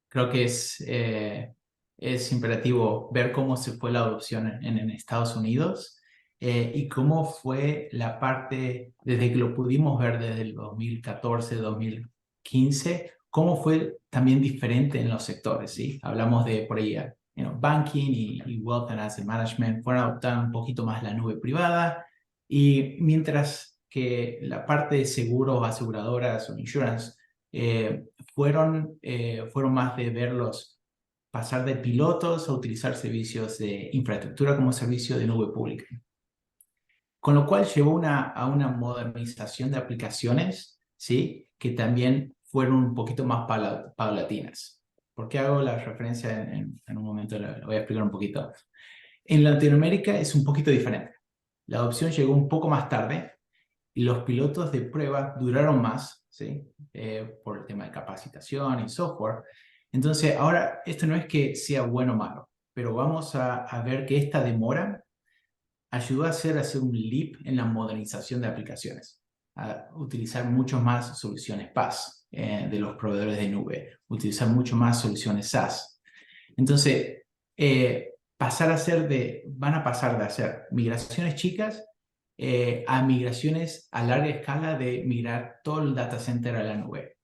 creo que es imperativo ver cómo se fue la adopción en Estados Unidos y cómo fue la parte, desde que lo pudimos ver desde el 2014, 2015, cómo fue también diferente en los sectores, ¿sí? Hablamos de por ahí, banking y wealth and asset management fueron adoptando un poquito más la nube privada y mientras que la parte de seguros, aseguradoras o insurance fueron más de verlos pasar de pilotos a utilizar servicios de infraestructura como servicio de nube pública. Con lo cual llevó a una modernización de aplicaciones, ¿sí? Que también fueron un poquito más paulatinas. ¿Por qué hago la referencia en un momento? Lo voy a explicar un poquito. En Latinoamérica es un poquito diferente. La adopción llegó un poco más tarde y los pilotos de prueba duraron más, ¿sí? Por el tema de capacitación y software. Entonces, ahora esto no es que sea bueno o malo, pero vamos a ver que esta demora ayudó a hacer un leap en la modernización de aplicaciones, a utilizar mucho más soluciones PaaS de los proveedores de nube, utilizar mucho más soluciones SaaS. Entonces, van a pasar de hacer migraciones chicas a migraciones a larga escala, de migrar todo el data center a la nube.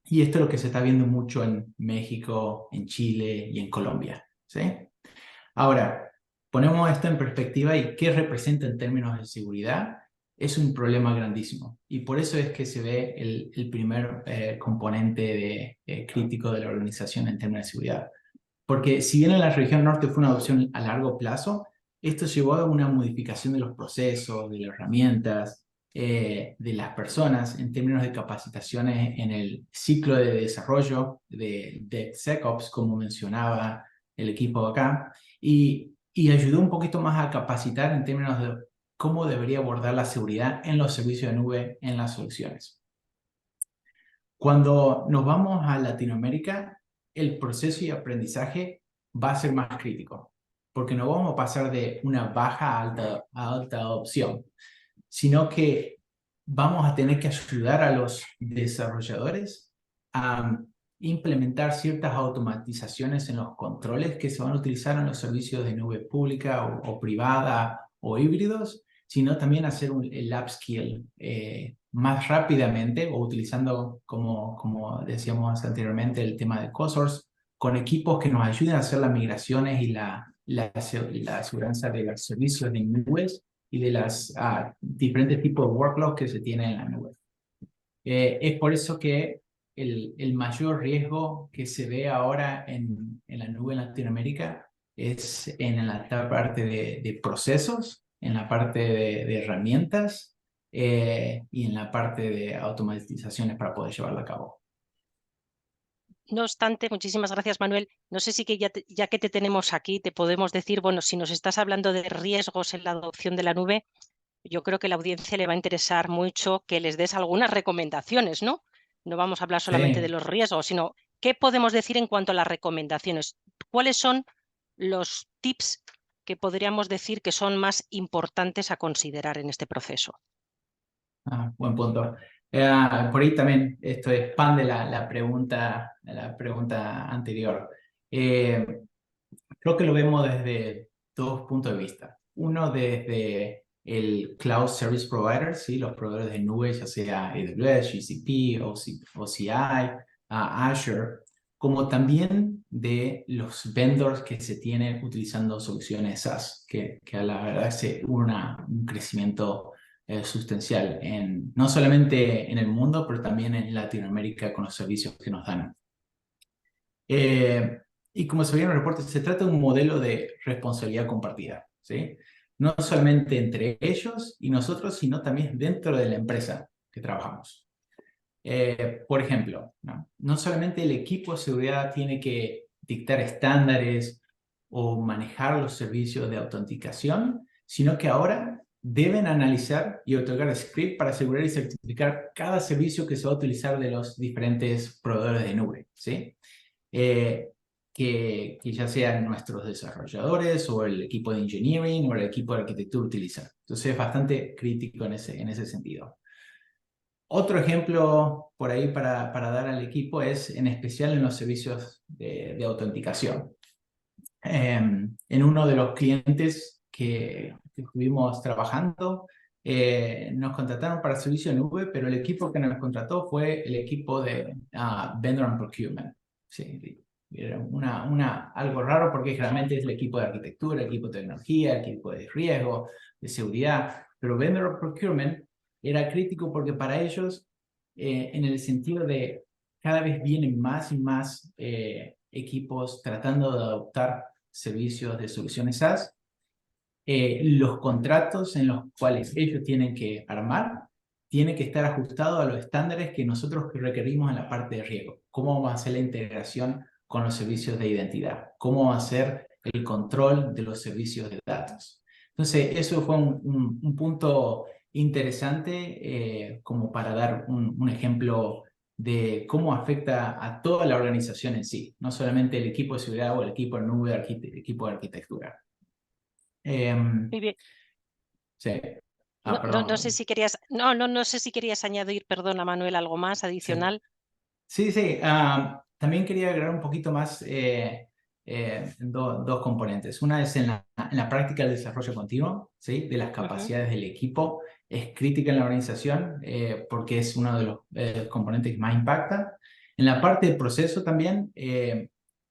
Y esto es lo que se está viendo mucho en México, en Chile y en Colombia, ¿sí? Ahora, ponemos esto en perspectiva y qué representa en términos de seguridad. Es un problema grandísimo, y por eso es que se ve el primer componente crítico de la organización en términos de seguridad. Porque si bien en la región norte fue una adopción a largo plazo, esto llevó a una modificación de los procesos, de las herramientas, de las personas en términos de capacitaciones en el ciclo de desarrollo de DevSecOps, como mencionaba el equipo acá, y ayudó un poquito más a capacitar en términos de cómo debería abordar la seguridad en los servicios de nube, en las soluciones. Cuando nos vamos a Latinoamérica, el proceso y aprendizaje va a ser más crítico, porque no vamos a pasar de una baja a alta adopción, sino que vamos a tener que ayudar a los desarrolladores a implementar ciertas automatizaciones en los controles que se van a utilizar en los servicios de nube pública o privada o híbridos, sino también hacer el upskill más rápidamente, o utilizando, como decíamos anteriormente, el tema de co-source, con equipos que nos ayuden a hacer las migraciones y la aseguranza de los servicios de nubes y de los diferentes tipos de workloads que se tienen en la nube. Es por eso que el mayor riesgo que se ve ahora en la nube en Latinoamérica es en la parte de procesos, en la parte de herramientas y en la parte de automatizaciones para poder llevarla a cabo.
No obstante, muchísimas gracias, Manuel. No sé si que ya que te tenemos aquí, te podemos decir, bueno, si nos estás hablando de riesgos en la adopción de la nube, yo creo que a la audiencia le va a interesar mucho que les des algunas recomendaciones, ¿no? No vamos a hablar solamente de los riesgos, sino qué podemos decir en cuanto a las recomendaciones. ¿Cuáles son los tips que podríamos decir que son más importantes a considerar en este proceso?
Buen punto. Por ahí también esto expande la pregunta anterior. Creo que lo vemos desde dos puntos de vista. Uno, desde el Cloud Service Provider, ¿sí? Los proveedores de nube, ya sea AWS, GCP, OCI, Azure, como también de los vendors que se tienen utilizando soluciones SaaS, que a la verdad hubo un crecimiento sustancial, no solamente en el mundo, pero también en Latinoamérica con los servicios que nos dan. Y como se veía en el reporte, se trata de un modelo de responsabilidad compartida, ¿sí? No solamente entre ellos y nosotros, sino también dentro de la empresa que trabajamos. Por ejemplo, no solamente el equipo de seguridad tiene que dictar estándares o manejar los servicios de autenticación, sino que ahora deben analizar y otorgar script para asegurar y certificar cada servicio que se va a utilizar de los diferentes proveedores de nube, ¿sí? Que ya sean nuestros desarrolladores o el equipo de engineering o el equipo de arquitectura utilizan. Entonces es bastante crítico en ese sentido. Otro ejemplo por ahí para dar al equipo es en especial en los servicios de autenticación. En uno de los clientes que estuvimos trabajando, nos contrataron para servicio de nube, pero el equipo que nos contrató fue el equipo de Vendor and Procurement. Sí, era algo raro porque generalmente es el equipo de arquitectura, el equipo de tecnología, el equipo de riesgo, de seguridad, pero Vendor and Procurement era crítico porque para ellos, en el sentido de cada vez vienen más y más equipos tratando de adoptar servicios de soluciones SaaS, los contratos en los cuales ellos tienen que armar tienen que estar ajustados a los estándares que nosotros requerimos en la parte de riesgo. ¿Cómo vamos a hacer la integración con los servicios de identidad? ¿Cómo vamos a hacer el control de los servicios de datos? Entonces, eso fue un punto interesante como para dar un ejemplo de cómo afecta a toda la organización en sí, no solamente el equipo de seguridad o el equipo de nube, equipo de arquitectura.
Muy bien.
Sí.
No sé si querías, no sé si querías añadir, perdona Manuel, algo más adicional.
Sí. También quería agregar un poquito más dos componentes. Una es en la práctica del desarrollo continuo, ¿sí? De las capacidades del equipo. Es crítica en la organización porque es uno de los componentes que más impacta. En la parte del proceso también,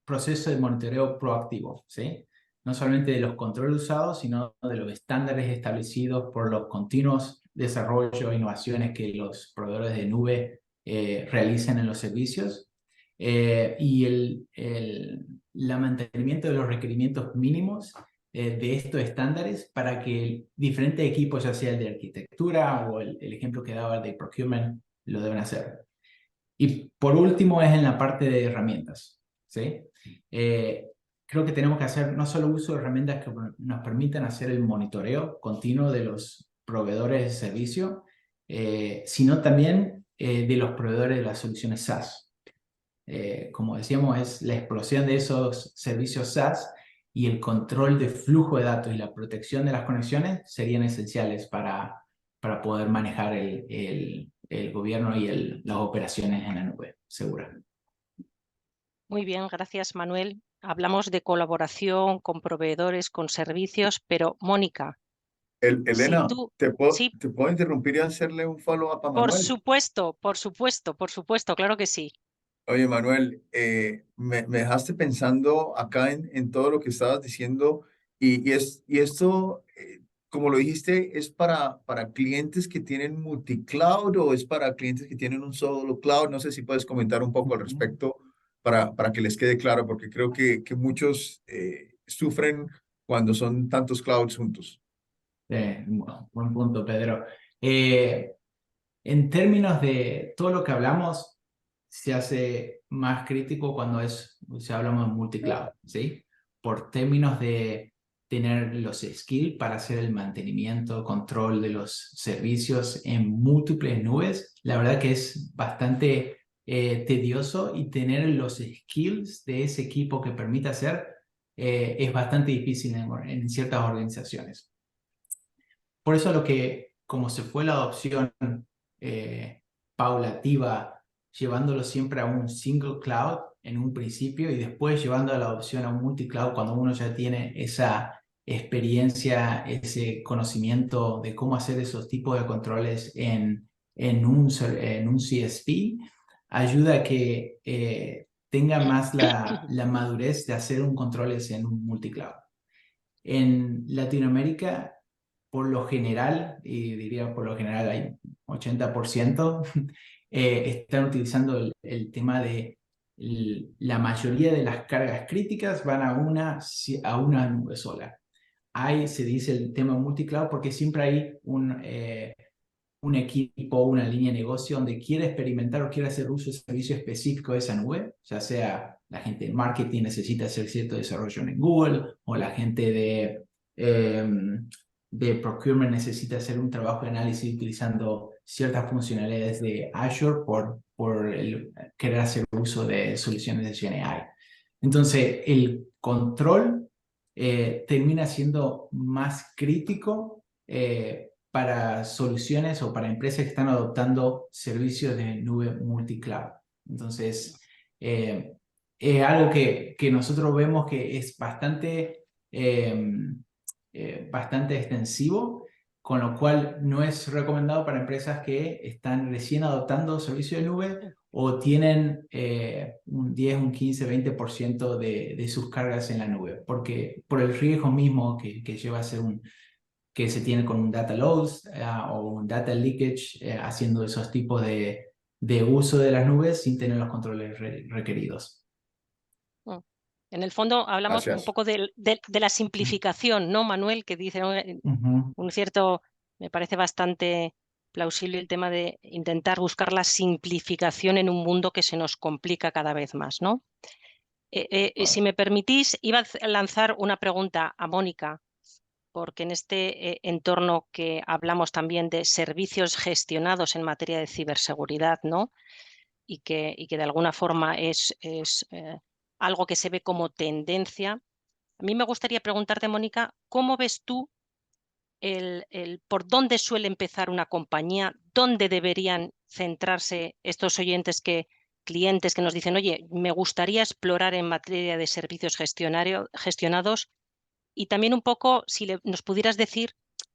proceso de monitoreo proactivo, ¿sí? No solamente de los controles usados, sino de los estándares establecidos por los continuos desarrollos e innovaciones que los proveedores de nube realicen en los servicios y el mantenimiento de los requerimientos mínimos de estos estándares para que diferentes equipos, ya sea el de arquitectura o el ejemplo que daba el de procurement, lo deben hacer. Y por último es en la parte de herramientas, ¿sí? Creo que tenemos que hacer no solo uso de herramientas que nos permitan hacer el monitoreo continuo de los proveedores de servicio, sino también de los proveedores de las soluciones SaaS. Como decíamos, es la explosión de esos servicios SaaS y el control de flujo de datos y la protección de las conexiones serían esenciales para poder manejar el gobierno y las operaciones en la nube segura.
Muy bien, gracias Manuel. Hablamos de colaboración con proveedores, con servicios, pero Mónica.
Elena,
si tú...
¿te puedo interrumpir y hacerle un follow-up a Manuel?
Por supuesto, claro que sí.
Oye, Manuel, me dejaste pensando acá en todo lo que estabas diciendo y esto, como lo dijiste, ¿es para clientes que tienen multicloud o es para clientes que tienen un solo cloud? No sé si puedes comentar un poco al respecto para que les quede claro, porque creo que muchos sufren cuando son tantos clouds juntos.
Buen punto, Pedro. En términos de todo lo que hablamos, se hace más crítico cuando hablamos de multicloud, ¿sí? Por términos de tener los skills para hacer el mantenimiento, control de los servicios en múltiples nubes, la verdad que es bastante tedioso y tener los skills de ese equipo que permite hacer es bastante difícil en ciertas organizaciones. Por eso como se fue la adopción paulativa, llevándolo siempre a un single cloud en un principio y después llevando a la adopción a un multicloud cuando uno ya tiene esa experiencia, ese conocimiento de cómo hacer esos tipos de controles en un CSP, ayuda a que tenga más la madurez de hacer un controles en un multicloud. En Latinoamérica, por lo general, y diría por lo general hay 80%, están utilizando el tema de la mayoría de las cargas críticas van a una nube sola. Ahí se dice el tema multicloud porque siempre hay un equipo, una línea de negocio donde quiere experimentar o quiere hacer uso de servicio específico de esa nube, ya sea la gente de marketing necesita hacer cierto desarrollo en Google o la gente de procurement necesita hacer un trabajo de análisis utilizando ciertas funcionalidades de Azure por querer hacer uso de soluciones de GenAI. Entonces, el control termina siendo más crítico para soluciones o para empresas que están adoptando servicios de nube multicloud. Entonces, es algo que nosotros vemos que es bastante extensivo, con lo cual no es recomendado para empresas que están recién adoptando servicios de nube o tienen un 10, un 15, 20% de sus cargas en la nube, porque por el riesgo mismo que lleva a ser que se tiene con un data loss o un data leakage haciendo esos tipos de uso de las nubes sin tener los controles requeridos.
En el fondo hablamos
Gracias.
un poco de la simplificación, ¿no, Manuel? Que dice un cierto, me parece bastante plausible el tema de intentar buscar la simplificación en un mundo que se nos complica cada vez más, ¿no? Si me permitís, iba a lanzar una pregunta a Mónica, porque en este entorno que hablamos también de servicios gestionados en materia de ciberseguridad, ¿no? Y que de alguna forma es algo que se ve como tendencia. A mí me gustaría preguntarte, Mónica, ¿cómo ves tú por dónde suele empezar una compañía? ¿Dónde deberían centrarse estos clientes que nos dicen, oye, me gustaría explorar en materia de servicios gestionados? Y también un poco, si nos pudieras decir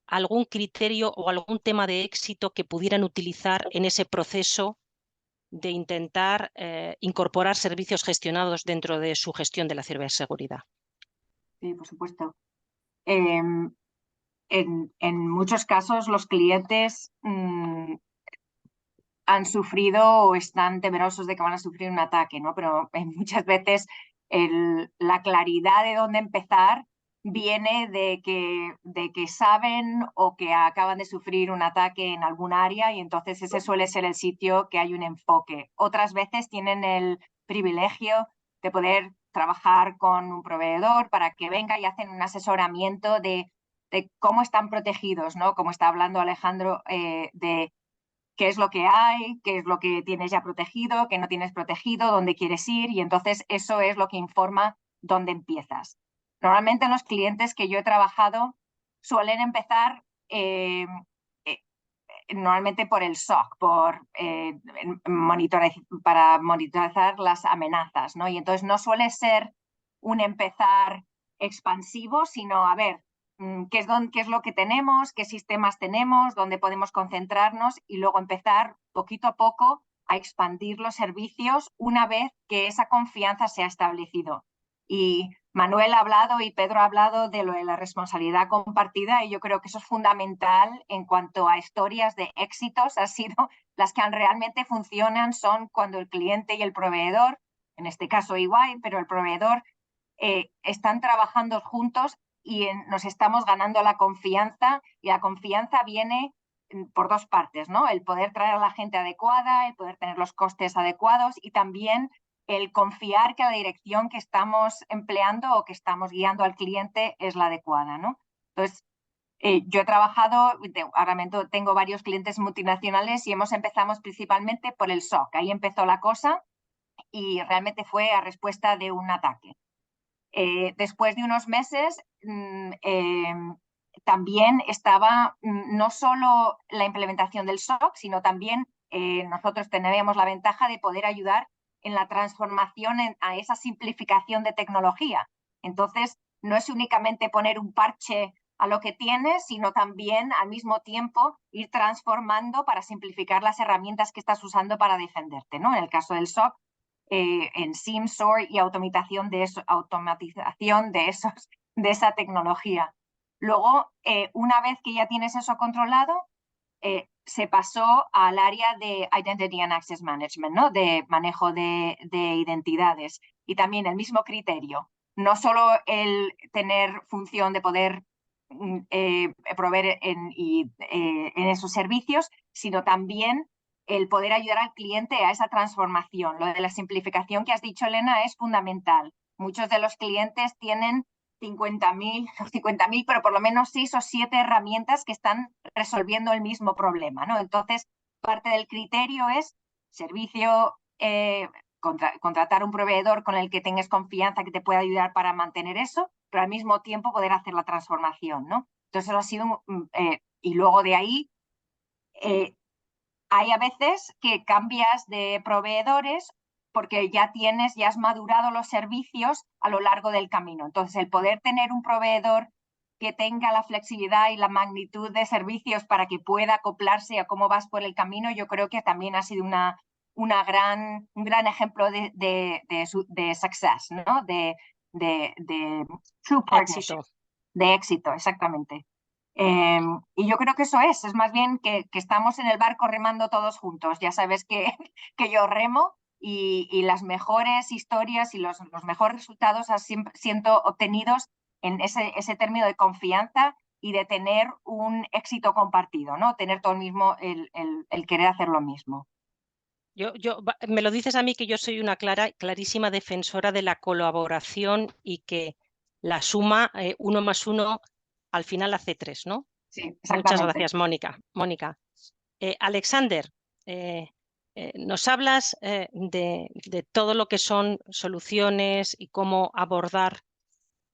algún criterio o algún tema de éxito que pudieran utilizar en ese proceso de intentar incorporar servicios gestionados dentro de su gestión de la ciberseguridad.
Sí, por supuesto. En muchos casos los clientes han sufrido o están temerosos de que van a sufrir un ataque, ¿no? Pero muchas veces la claridad de dónde empezar viene de que saben o que acaban de sufrir un ataque en algún área y entonces ese suele ser el sitio que hay un enfoque. Otras veces tienen el privilegio de poder trabajar con un proveedor para que venga y hacen un asesoramiento de cómo están protegidos, ¿no? Como está hablando Alejandro, de qué es lo que hay, qué es lo que tienes ya protegido, qué no tienes protegido, dónde quieres ir, y entonces eso es lo que informa dónde empiezas. Normalmente los clientes que yo he trabajado suelen empezar normalmente por el SOC, para monitorizar las amenazas, ¿no? Y entonces no suele ser un empezar expansivo, sino a ver qué es lo que tenemos, qué sistemas tenemos, dónde podemos concentrarnos y luego empezar poquito a poco a expandir los servicios una vez que esa confianza se ha establecido. Y Manuel ha hablado y Pedro ha hablado de lo de la responsabilidad compartida y yo creo que eso es fundamental en cuanto a historias de éxitos. Ha sido las que realmente funcionan son cuando el cliente y el proveedor, en este caso EY, pero el proveedor están trabajando juntos y nos estamos ganando la confianza, y la confianza viene por dos partes, ¿no? El poder traer a la gente adecuada, el poder tener los costes adecuados y también el confiar que la dirección que estamos empleando o que estamos guiando al cliente es la adecuada, ¿no? Entonces, yo he trabajado, ahora tengo varios clientes multinacionales y empezamos principalmente por el SOC. Ahí empezó la cosa y realmente fue a respuesta de un ataque. Después de unos meses también estaba no solo la implementación del SOC, sino también nosotros teníamos la ventaja de poder ayudar en la transformación a esa simplificación de tecnología. Entonces, no es únicamente poner un parche a lo que tienes, sino también al mismo tiempo ir transformando para simplificar las herramientas que estás usando para defenderte, ¿no? En el caso del SOC, en SIEM, SOAR y automatización de esa tecnología. Luego, una vez que ya tienes eso controlado, se pasó al área de Identity and Access Management, ¿no? De manejo de identidades. Y también el mismo criterio. No solo el tener función de poder proveer en esos servicios, sino también el poder ayudar al cliente a esa transformación. Lo de la simplificación que has dicho, Elena, es fundamental. Muchos de los clientes tienen 50.000, pero por lo menos 6 o 7 herramientas que están resolviendo el mismo problema, ¿no? Entonces, parte del criterio es servicio, contratar un proveedor con el que tengas confianza que te pueda ayudar para mantener eso, pero al mismo tiempo poder hacer la transformación, ¿no? Entonces, eso ha sido, y luego de ahí, hay a veces que cambias de proveedores porque ya has madurado los servicios a lo largo del camino. Entonces, el poder tener un proveedor que tenga la flexibilidad y la magnitud de servicios para que pueda acoplarse a cómo vas por el camino, yo creo que también ha sido un gran ejemplo de success, ¿no? De true partnership. De éxito, exactamente. Y yo creo que eso es más bien que estamos en el barco remando todos juntos. Ya sabes que yo remo y las mejores historias y los mejores resultados han sido obtenidos en ese término de confianza y de tener un éxito compartido, ¿no? Tener todo el mismo, el querer hacer lo mismo.
Me lo dices a mí, que yo soy una clarísima defensora de la colaboración y que la suma 1 más 1 al final hace 3, ¿no?
Sí,
Muchas
exactamente.
gracias, Mónica. Alexander, nos hablas de todo lo que son soluciones y cómo abordar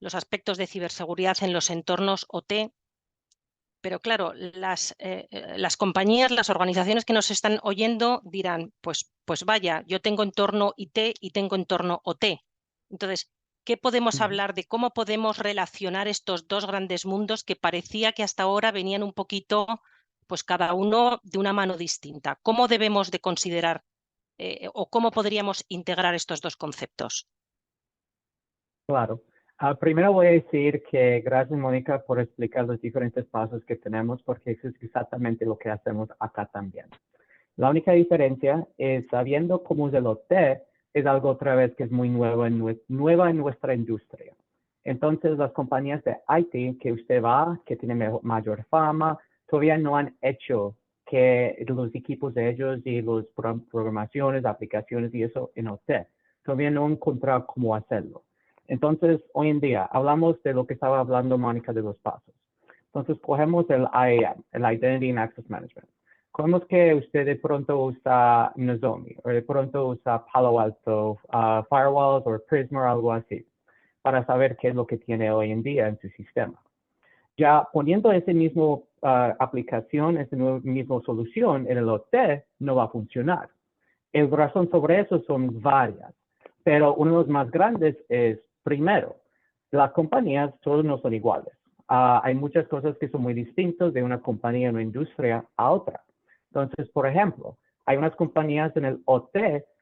los aspectos de ciberseguridad en los entornos OT, pero claro, las compañías, las organizaciones que nos están oyendo dirán, pues vaya, yo tengo entorno IT y tengo entorno OT. Entonces, ¿qué podemos hablar de cómo podemos relacionar estos dos grandes mundos que parecía que hasta ahora venían un poquito, pues cada uno de una mano distinta? ¿Cómo debemos de considerar o cómo podríamos integrar estos dos conceptos?
Claro. Primero voy a decir que gracias, Mónica, por explicar los diferentes pasos que tenemos, porque eso es exactamente lo que hacemos acá también. La única diferencia es sabiendo cómo es el OT, es algo otra vez que es muy nueva en nuestra industria. Entonces, las compañías de IT que usted va, que tienen mayor fama, todavía no han hecho que los equipos de ellos y las programaciones, aplicaciones y eso en OT. Todavía no han encontrado cómo hacerlo. Entonces, hoy en día, hablamos de lo que estaba hablando Mónica de los pasos. Entonces, cogemos el IAM, el Identity and Access Management. Cogemos que usted de pronto usa Nozomi, o de pronto usa Palo Alto, Firewalls o Prisma o algo así, para saber qué es lo que tiene hoy en día en su sistema. Ya poniendo ese mismo aplicación, esa misma solución en el OT, no va a funcionar. La razón sobre eso son varias, pero uno de los más grandes es, primero, las compañías todos no son iguales. Hay muchas cosas que son muy distintas de una compañía o una industria a otra. Entonces, por ejemplo, hay unas compañías en el OT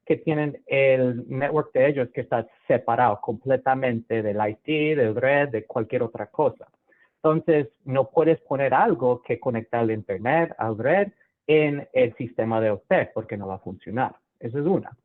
que tienen el network de ellos que está separado completamente del IT, del red, de cualquier otra cosa. Entonces, no puedes poner algo que conecta al internet, al red, en el sistema de OT porque no va a funcionar. Eso es una.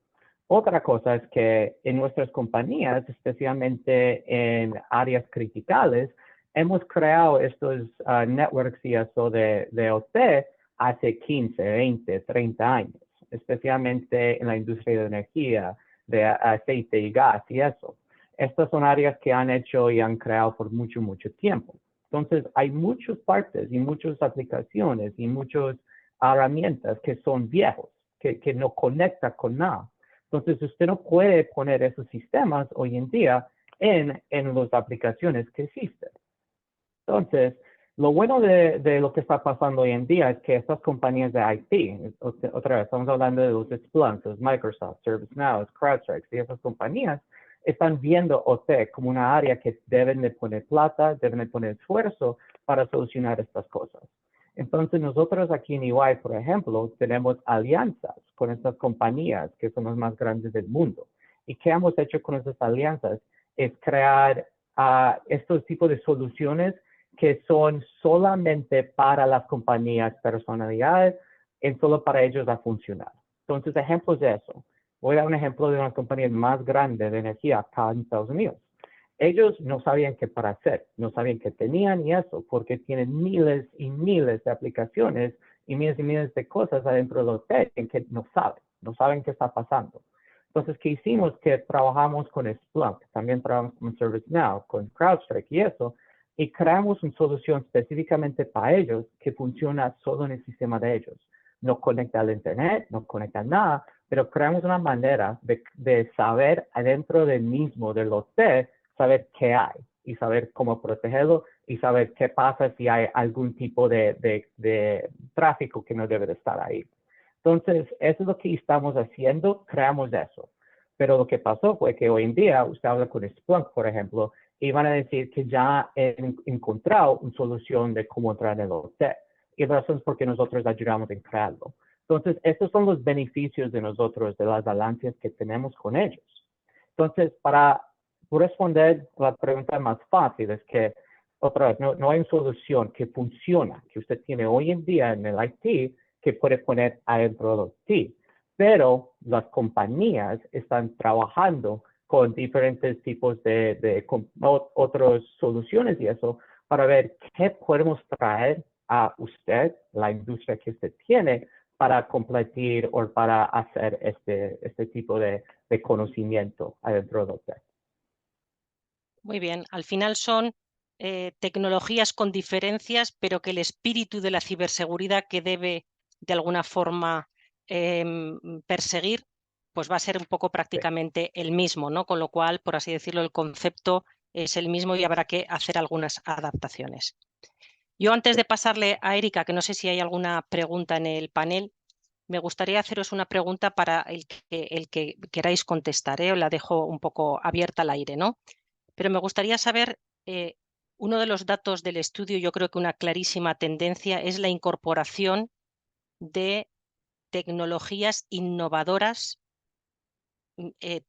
Otra cosa es que en nuestras compañías, especialmente en áreas criticales, hemos creado estos networks y eso de OT hace 15, 20, 30 años, especialmente en la industria de energía, de aceite y gas y eso. Estas son áreas que han hecho y han creado por mucho, mucho tiempo. Entonces, hay muchas partes y muchas aplicaciones y muchas herramientas que son viejos, que no conectan con nada. Entonces, usted no puede poner esos sistemas hoy en día en las aplicaciones que existen. Entonces, lo bueno de lo que está pasando hoy en día es que estas compañías de IT, otra vez, estamos hablando de los Splunk, los Microsoft, ServiceNow, CrowdStrike, y esas compañías están viendo OT como una área que deben de poner plata, deben de poner esfuerzo para solucionar estas cosas. Entonces, nosotros aquí en EY, por ejemplo, tenemos alianzas con estas compañías que son las más grandes del mundo. ¿Y qué hemos hecho con esas alianzas? Es crear estos tipos de soluciones que son solamente para las compañías personalidades y solo para ellos a funcionar. Entonces, ejemplos de eso. Voy a dar un ejemplo de una compañía más grande de energía acá en Estados Unidos. Ellos no sabían qué para hacer, no sabían qué tenían y eso, porque tienen miles y miles de aplicaciones y miles de cosas adentro de los hotel que no saben qué está pasando. Entonces, ¿qué hicimos? Que trabajamos con Splunk, también trabajamos con ServiceNow, con CrowdStrike y eso, y creamos una solución específicamente para ellos que funciona solo en el sistema de ellos. No conecta al internet, no conecta a nada, pero creamos una manera de saber adentro del mismo, del hotel, saber qué hay y saber cómo protegerlo y saber qué pasa si hay algún tipo de tráfico que no debe de estar ahí. Entonces, eso es lo que estamos haciendo, creamos eso. Pero lo que pasó fue que hoy en día, usted habla con Splunk, por ejemplo, y van a decir que ya han encontrado una solución de cómo entrar en el hotel. Y la razón es porque nosotros ayudamos en crearlo. Entonces, estos son los beneficios de nosotros, de las alianzas que tenemos con ellos. Entonces, para responder la pregunta más fácil es que, otra vez, no hay una solución que funciona, que usted tiene hoy en día en el IT, que puede poner adentro del IT. Pero las compañías están trabajando con diferentes tipos de otras soluciones y eso, para ver qué podemos traer a usted, la industria que usted tiene, para competir o para hacer este tipo de conocimiento adentro de usted.
Muy bien, al final son tecnologías con diferencias, pero que el espíritu de la ciberseguridad que debe de alguna forma perseguir, pues va a ser un poco prácticamente el mismo, ¿no? Con lo cual, por así decirlo, el concepto es el mismo y habrá que hacer algunas adaptaciones. Yo antes de pasarle a Erika, que no sé si hay alguna pregunta en el panel, me gustaría haceros una pregunta para el que queráis contestar, ¿eh? Os la dejo un poco abierta al aire, ¿no? Pero me gustaría saber, uno de los datos del estudio, yo creo que una clarísima tendencia es la incorporación de tecnologías innovadoras,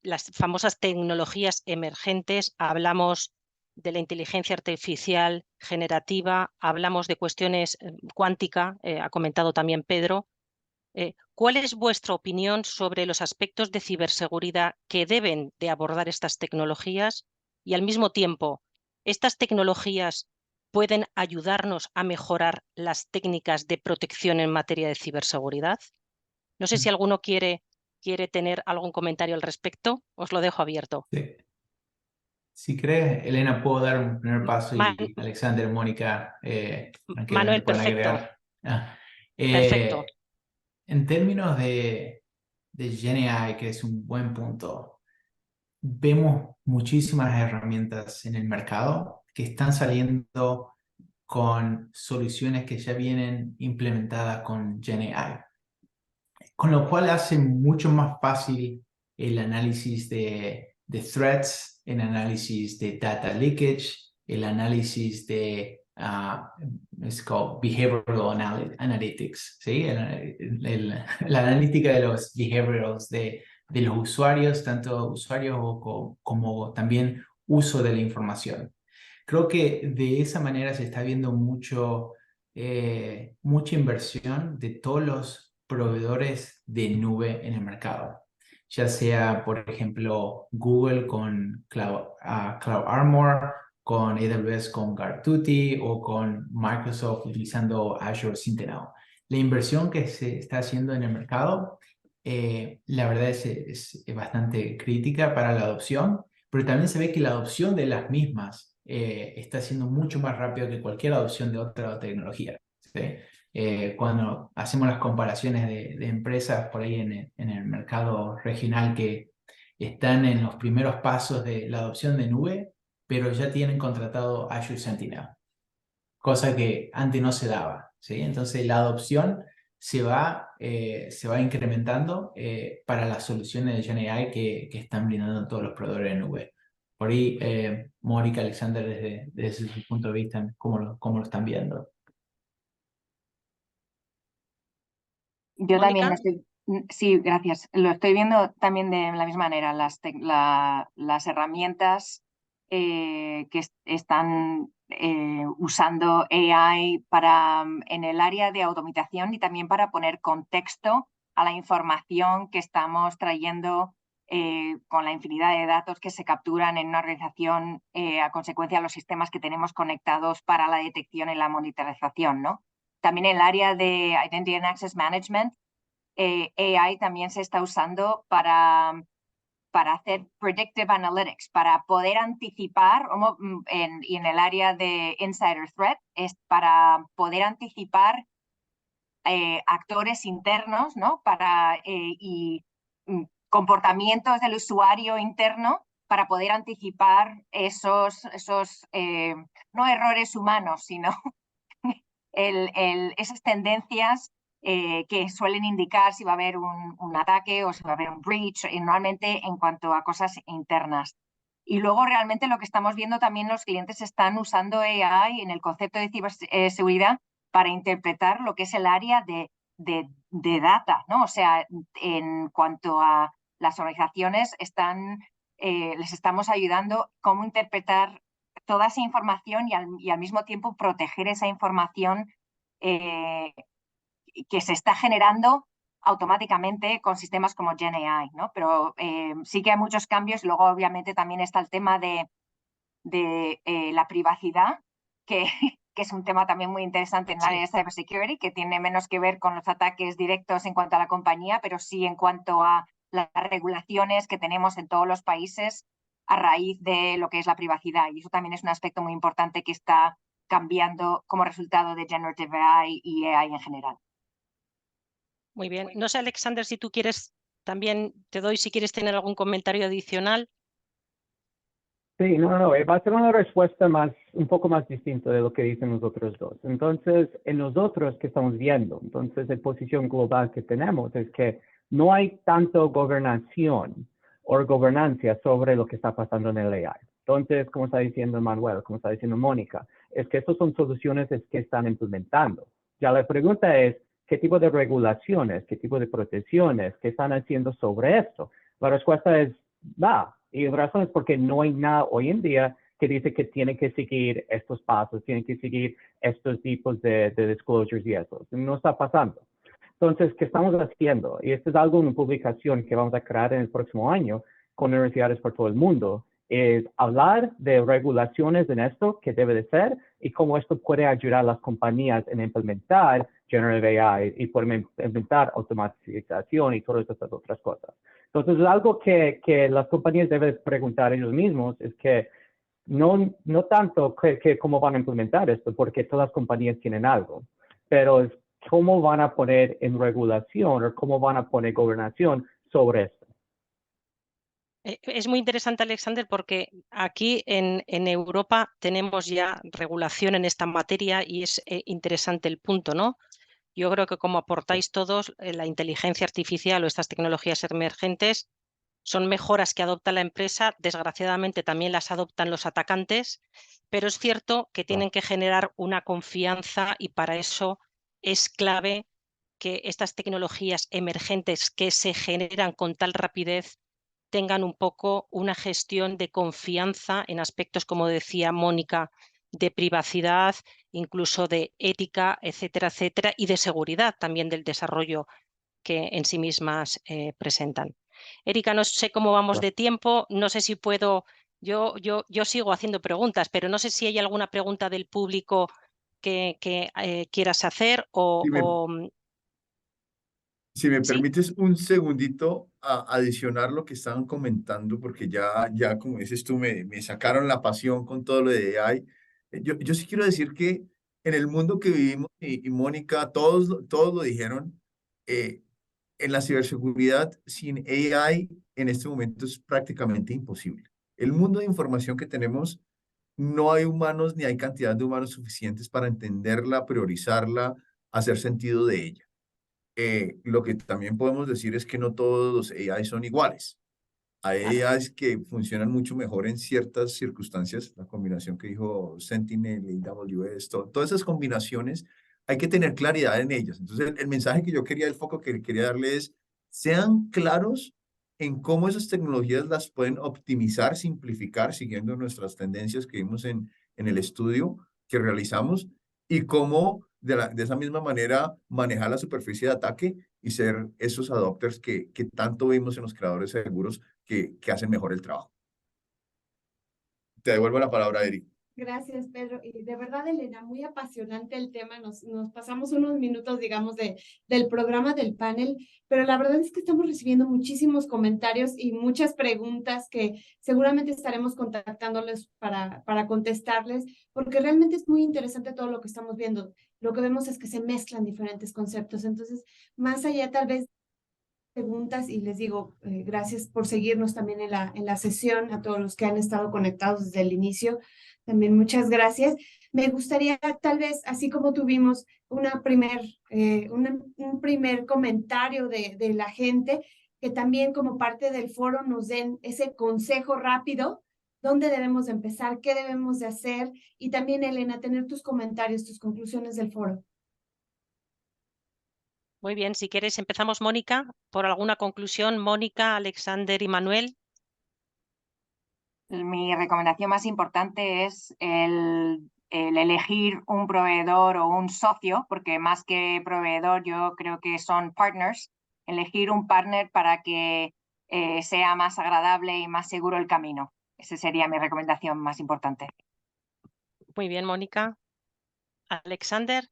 las famosas tecnologías emergentes. Hablamos de la inteligencia artificial generativa, hablamos de cuestiones cuántica, ha comentado también Pedro. ¿Cuál es vuestra opinión sobre los aspectos de ciberseguridad que deben de abordar estas tecnologías? Y al mismo tiempo, ¿estas tecnologías pueden ayudarnos a mejorar las técnicas de protección en materia de ciberseguridad? No sé si alguno quiere tener algún comentario al respecto. Os lo dejo abierto.
Sí. Si crees, Elena, puedo dar un primer paso y Alexander, Mónica,
Manuel,
pueden
perfecto.
agregar.
Perfecto.
En términos de GenAI, que es un buen punto, vemos muchísimas herramientas en el mercado que están saliendo con soluciones que ya vienen implementadas con GenAI, con lo cual hace mucho más fácil el análisis de threats, el análisis de data leakage, el análisis de es called behavioral analytics, ¿sí? La analítica de los behaviorals de los usuarios, tanto usuarios como también uso de la información. Creo que de esa manera se está viendo mucha inversión de todos los proveedores de nube en el mercado, ya sea, por ejemplo, Google con Cloud Armor, con AWS con Guard-Duty o con Microsoft utilizando Azure Sentinel. La inversión que se está haciendo en el mercado, la verdad es bastante crítica para la adopción, pero también se ve que la adopción de las mismas está siendo mucho más rápido que cualquier adopción de otra tecnología, ¿sí? Cuando hacemos las comparaciones de empresas por ahí en el mercado regional que están en los primeros pasos de la adopción de nube, pero ya tienen contratado Azure Sentinel, cosa que antes no se daba, ¿sí? Entonces la adopción se va incrementando para las soluciones de GenAI que están brindando todos los proveedores de nube. Por ahí, Mónica, Alexander, desde su punto de vista, ¿cómo lo están viendo?
Yo
Mónica.
también sí, gracias. Lo estoy viendo también de la misma manera. Las herramientas que están usando AI en el área de automatización y también para poner contexto a la información que estamos trayendo con la infinidad de datos que se capturan en una organización a consecuencia de los sistemas que tenemos conectados para la detección y la monitorización, ¿no? También en el área de Identity and Access Management, AI también se está usando para hacer predictive analytics, para poder anticipar, y en el área de insider threat, es para poder anticipar actores internos, ¿no? Y comportamientos del usuario interno para poder anticipar esos no errores humanos, sino esas tendencias que suelen indicar si va a haber un ataque o si va a haber un breach, y normalmente en cuanto a cosas internas. Y luego realmente lo que estamos viendo también, los clientes están usando AI en el concepto de ciberseguridad para interpretar lo que es el área de data, ¿no? O sea, en cuanto a las organizaciones les estamos ayudando cómo interpretar toda esa información y al mismo tiempo proteger esa información que se está generando automáticamente con sistemas como GenAI, ¿no? Pero sí que hay muchos cambios. Luego, obviamente, también está el tema de la privacidad, que es un tema también muy interesante en el área de cybersecurity, que tiene menos que ver con los ataques directos en cuanto a la compañía, pero sí en cuanto a las regulaciones que tenemos en todos los países a raíz de lo que es la privacidad. Y eso también es un aspecto muy importante que está cambiando como resultado de Generative AI y AI en general.
Muy bien. No sé, Alexander, si tú quieres, también te doy si quieres tener algún comentario adicional.
Sí, no, va a ser una respuesta un poco más distinta de lo que dicen los otros dos. Entonces, en nosotros que estamos viendo, entonces la posición global que tenemos es que no hay tanto gobernación o gobernancia sobre lo que está pasando en el AI. Entonces, como está diciendo Manuel, como está diciendo Mónica, es que estas son soluciones que están implementando. Ya la pregunta es, ¿qué tipo de regulaciones, qué tipo de protecciones, qué están haciendo sobre esto? La respuesta es, y la razón es porque no hay nada hoy en día que dice que tiene que seguir estos pasos, tiene que seguir estos tipos de disclosures y eso. No está pasando. Entonces, ¿qué estamos haciendo? Y esto es algo, una publicación que vamos a crear en el próximo año con universidades por todo el mundo, es hablar de regulaciones en esto, que debe de ser, y cómo esto puede ayudar a las compañías en implementar Generative AI y poder implementar automatización y todas estas otras cosas. Entonces, algo que las compañías deben preguntar ellos mismos es que no tanto que cómo van a implementar esto, porque todas las compañías tienen algo, pero es cómo van a poner en regulación o cómo van a poner gobernación sobre esto.
Es muy interesante, Alexander, porque aquí en Europa tenemos ya regulación en esta materia y es interesante el punto, ¿no? Yo creo que como aportáis todos, la inteligencia artificial o estas tecnologías emergentes son mejoras que adopta la empresa, desgraciadamente también las adoptan los atacantes, pero es cierto que tienen que generar una confianza y para eso es clave que estas tecnologías emergentes que se generan con tal rapidez tengan un poco una gestión de confianza en aspectos, como decía Mónica, de privacidad, incluso de ética, etcétera, etcétera, y de seguridad también del desarrollo que en sí mismas presentan. Erika, no sé cómo vamos de tiempo, no sé si puedo, yo sigo haciendo preguntas, pero no sé si hay alguna pregunta del público que quieras hacer
Si me
¿Sí?
permites un segundito a adicionar lo que estaban comentando, porque ya como dices tú, me sacaron la pasión con todo lo de AI. Yo sí quiero decir que en el mundo que vivimos, y Mónica, todos lo dijeron, en la ciberseguridad sin AI en este momento es prácticamente imposible. El mundo de información que tenemos, no hay humanos ni hay cantidad de humanos suficientes para entenderla, priorizarla, hacer sentido de ella. Lo que también podemos decir es que no todos los AI son iguales. Hay AIs que funcionan mucho mejor en ciertas circunstancias, la combinación que dijo Sentinel, AWS, todas esas combinaciones, hay que tener claridad en ellas. Entonces, el mensaje que yo quería, el foco que quería darle es, sean claros en cómo esas tecnologías las pueden optimizar, simplificar, siguiendo nuestras tendencias que vimos en el estudio que realizamos, y cómo de esa misma manera manejar la superficie de ataque y ser esos adopters que tanto vimos en los creadores seguros que hacen mejor el trabajo. Te devuelvo la palabra, Eric.
Gracias, Pedro. Y de verdad, Elena, muy apasionante el tema. Nos pasamos unos minutos, digamos, del programa del panel, pero la verdad es que estamos recibiendo muchísimos comentarios y muchas preguntas que seguramente estaremos contactándoles para contestarles, porque realmente es muy interesante todo lo que estamos viendo. Lo que vemos es que se mezclan diferentes conceptos. Entonces, más allá tal vez preguntas, y les digo gracias por seguirnos también en la sesión, a todos los que han estado conectados desde el inicio, también muchas gracias. Me gustaría tal vez, así como tuvimos un primer comentario de la gente, que también como parte del foro nos den ese consejo rápido, dónde debemos empezar, qué debemos de hacer, y también, Elena, tener tus comentarios, tus conclusiones del foro.
Muy bien, si quieres empezamos, Mónica, por alguna conclusión. Mónica, Alexander y Manuel.
Mi recomendación más importante es el elegir un proveedor o un socio, porque más que proveedor yo creo que son partners, elegir un partner para que sea más agradable y más seguro el camino. Esa sería mi recomendación más importante.
Muy bien, Mónica. Alexander.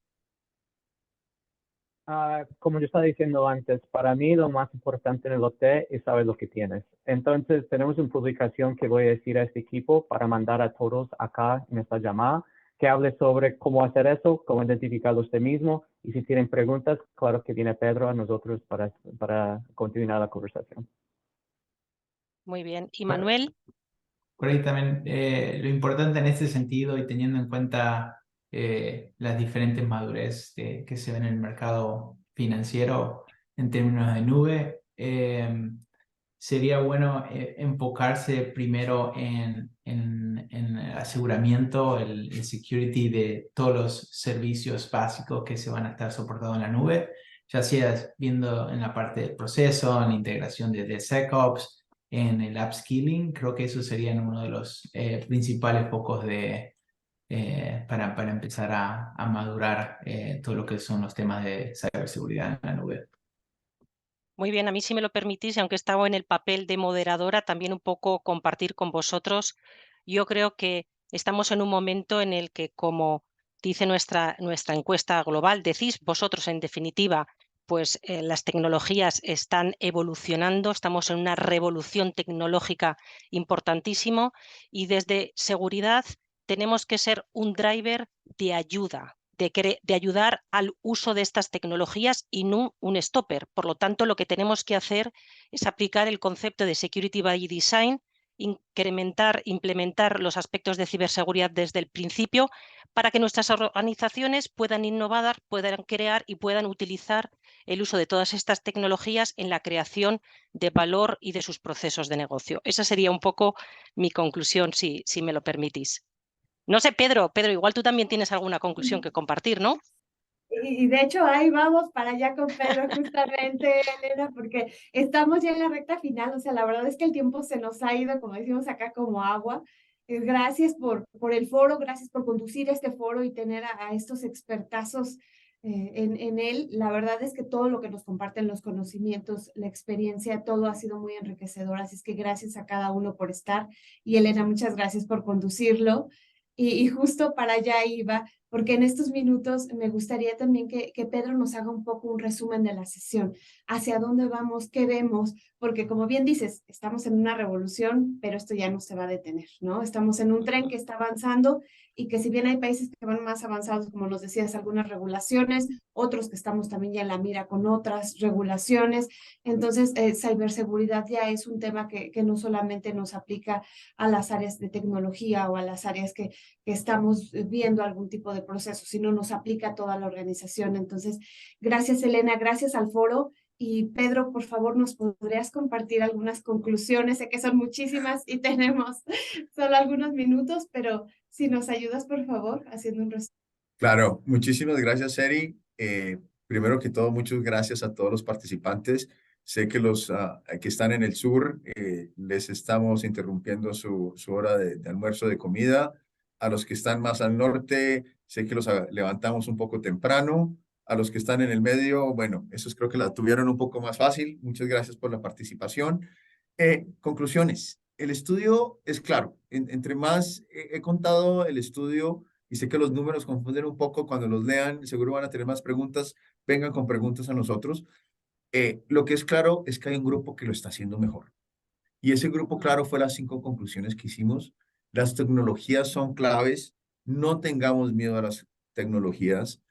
Como yo estaba diciendo antes, para mí lo más importante en el OT es saber lo que tienes. Entonces, tenemos una publicación que voy a decir a este equipo para mandar a todos acá en esta llamada, que hable sobre cómo hacer eso, cómo identificarlo usted mismo. Y si tienen preguntas, claro que viene Pedro a nosotros para continuar la conversación.
Muy bien. ¿Y Manuel?
Por ahí también lo importante en este sentido y teniendo en cuenta las diferentes madurez que se ven en el mercado financiero en términos de nube, sería bueno enfocarse primero en el aseguramiento, el security de todos los servicios básicos que se van a estar soportados en la nube, ya sea viendo en la parte del proceso, en la integración de SecOps, en el upskilling. Creo que eso serían uno de los principales focos para empezar a madurar todo lo que son los temas de ciberseguridad en la nube.
Muy bien, a mí si me lo permitís, y aunque estaba en el papel de moderadora, también un poco compartir con vosotros. Yo creo que estamos en un momento en el que, como dice nuestra encuesta global, decís vosotros en definitiva, pues las tecnologías están evolucionando, estamos en una revolución tecnológica importantísimo y desde seguridad tenemos que ser un driver de ayuda, de ayudar al uso de estas tecnologías y no un stopper. Por lo tanto, lo que tenemos que hacer es aplicar el concepto de Security by Design, implementar los aspectos de ciberseguridad desde el principio para que nuestras organizaciones puedan innovar, puedan crear y puedan utilizar el uso de todas estas tecnologías en la creación de valor y de sus procesos de negocio. Esa sería un poco mi conclusión, si me lo permitís. No sé, Pedro, igual tú también tienes alguna conclusión que compartir, ¿no?
Y de hecho ahí vamos para allá con Pedro justamente, Elena, porque estamos ya en la recta final. O sea, la verdad es que el tiempo se nos ha ido, como decimos acá, como agua. Gracias por el foro, gracias por conducir este foro y tener a estos expertazos en él. La verdad es que todo lo que nos comparten, los conocimientos, la experiencia, todo ha sido muy enriquecedor. Así es que gracias a cada uno por estar. Y Elena, muchas gracias por conducirlo. Y justo para allá iba, porque en estos minutos me gustaría también que Pedro nos haga un poco un resumen de la sesión, hacia dónde vamos, qué vemos, porque como bien dices, estamos en una revolución, pero esto ya no se va a detener, ¿no? Estamos en un tren que está avanzando y que si bien hay países que van más avanzados, como nos decías, algunas regulaciones, otros que estamos también ya en la mira con otras regulaciones. Entonces, ciberseguridad ya es un tema que no solamente nos aplica a las áreas de tecnología o a las áreas que estamos viendo algún tipo de proceso, sino nos aplica a toda la organización. Entonces, gracias Elena, gracias al foro. Y Pedro, por favor, ¿nos podrías compartir algunas conclusiones? Sé que son muchísimas y tenemos solo algunos minutos, pero si nos ayudas, por favor, haciendo un resumen.
Claro, muchísimas gracias, Eri. Primero que todo, muchas gracias a todos los participantes. Sé que los que están en el sur les estamos interrumpiendo su hora de almuerzo, de comida. A los que están más al norte, sé que los levantamos un poco temprano. A los que están en el medio, bueno, esos creo que la tuvieron un poco más fácil. Muchas gracias por la participación. Conclusiones. El estudio es claro. Entre más he contado el estudio, y sé que los números confunden un poco, cuando los lean seguro van a tener más preguntas, vengan con preguntas a nosotros. Lo que es claro es que hay un grupo que lo está haciendo mejor. Y ese grupo, claro, fue las 5 conclusiones que hicimos. Las tecnologías son claves, no tengamos miedo a las tecnologías,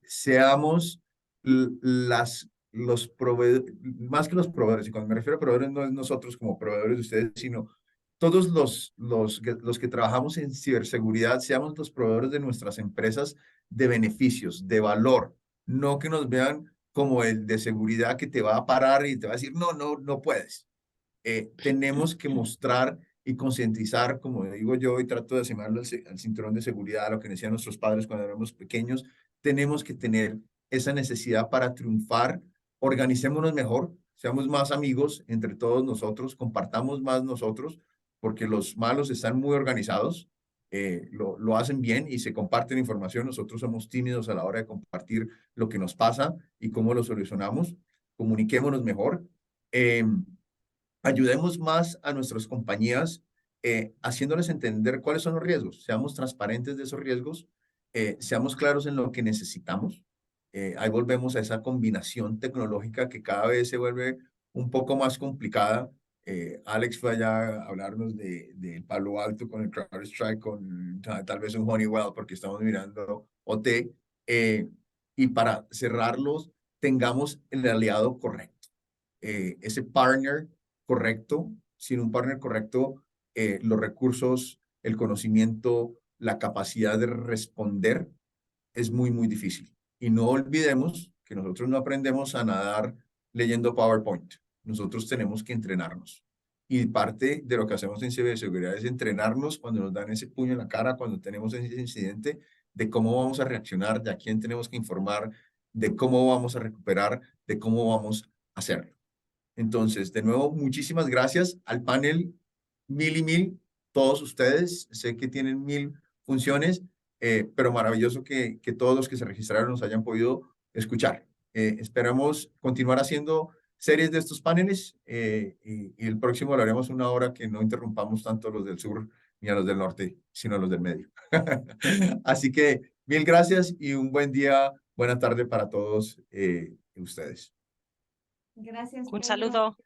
seamos los proveedores, más que los proveedores, y cuando me refiero a proveedores no es nosotros como proveedores de ustedes, sino todos los que trabajamos en ciberseguridad, seamos los proveedores de nuestras empresas de beneficios, de valor, no que nos vean como el de seguridad que te va a parar y te va a decir, no puedes. Tenemos que mostrar y concientizar, como digo yo, y trato de asemejarlo al cinturón de seguridad, a lo que decían nuestros padres cuando éramos pequeños. Tenemos que tener esa necesidad para triunfar. Organicémonos mejor, seamos más amigos entre todos nosotros, compartamos más nosotros, porque los malos están muy organizados, lo hacen bien y se comparten información. Nosotros somos tímidos a la hora de compartir lo que nos pasa y cómo lo solucionamos. Comuniquémonos mejor. Ayudemos más a nuestras compañías haciéndoles entender cuáles son los riesgos. Seamos transparentes de esos riesgos, seamos claros en lo que necesitamos. Ahí volvemos a esa combinación tecnológica que cada vez se vuelve un poco más complicada. Alex fue allá a hablarnos de Palo Alto con el CrowdStrike, con tal vez un Honeywell, porque estamos mirando OT. Y para cerrarlos, tengamos el aliado correcto, ese partner correcto. Sin un partner correcto, los recursos, el conocimiento, la capacidad de responder es muy, muy difícil. Y no olvidemos que nosotros no aprendemos a nadar leyendo PowerPoint. Nosotros tenemos que entrenarnos. Y parte de lo que hacemos en ciberseguridad es entrenarnos cuando nos dan ese puño en la cara, cuando tenemos ese incidente, de cómo vamos a reaccionar, de a quién tenemos que informar, de cómo vamos a recuperar, de cómo vamos a hacerlo. Entonces, de nuevo, muchísimas gracias al panel, 1000 y 1000, todos ustedes. Sé que tienen 1000 funciones, pero maravilloso que todos los que se registraron nos hayan podido escuchar. Esperamos continuar haciendo series de estos paneles y el próximo lo haremos una hora que no interrumpamos tanto a los del sur ni a los del norte, sino a los del medio. Así que 1000 gracias y un buen día, buena tarde para todos ustedes.
Gracias,
Un
Pedro.
saludo.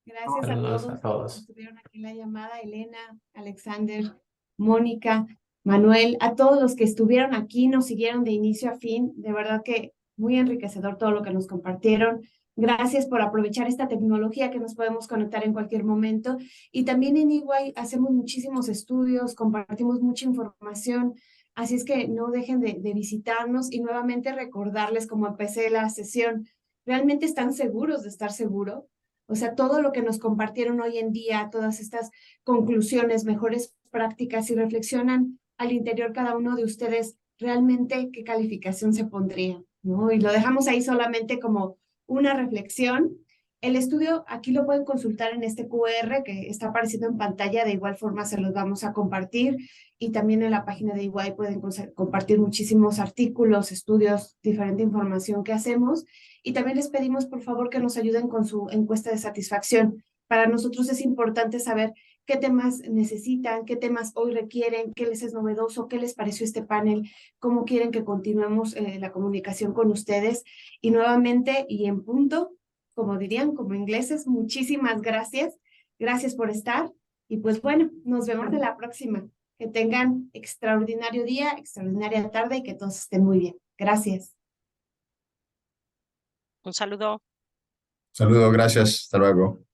Gracias
Saludos
a
a
todos
todos.
que estuvieron aquí en la llamada, Elena, Alexander, Mónica, Manuel, a todos los que estuvieron aquí, nos siguieron de inicio a fin. De verdad que muy enriquecedor todo lo que nos compartieron. Gracias por aprovechar esta tecnología que nos podemos conectar en cualquier momento. Y también en EY hacemos muchísimos estudios, compartimos mucha información. Así es que no dejen de visitarnos y nuevamente recordarles, como empecé la sesión, ¿realmente están seguros de estar seguros? O sea, todo lo que nos compartieron hoy en día, todas estas conclusiones, mejores prácticas, y reflexionan al interior cada uno de ustedes realmente qué calificación se pondría, ¿no? Y lo dejamos ahí solamente como una reflexión. El estudio aquí lo pueden consultar en este QR que está apareciendo en pantalla, de igual forma se los vamos a compartir, y también en la página de EY pueden compartir muchísimos artículos, estudios, diferente información que hacemos. Y también les pedimos, por favor, que nos ayuden con su encuesta de satisfacción. Para nosotros es importante saber qué temas necesitan, qué temas hoy requieren, qué les es novedoso, qué les pareció este panel, cómo quieren que continuemos la comunicación con ustedes. Y nuevamente, y en punto, como dirían, como ingleses, muchísimas gracias. Gracias por estar. Y pues bueno, nos vemos en la próxima. Que tengan extraordinario día, extraordinaria tarde y que todos estén muy bien. Gracias.
Un saludo.
Saludos, gracias. Hasta luego.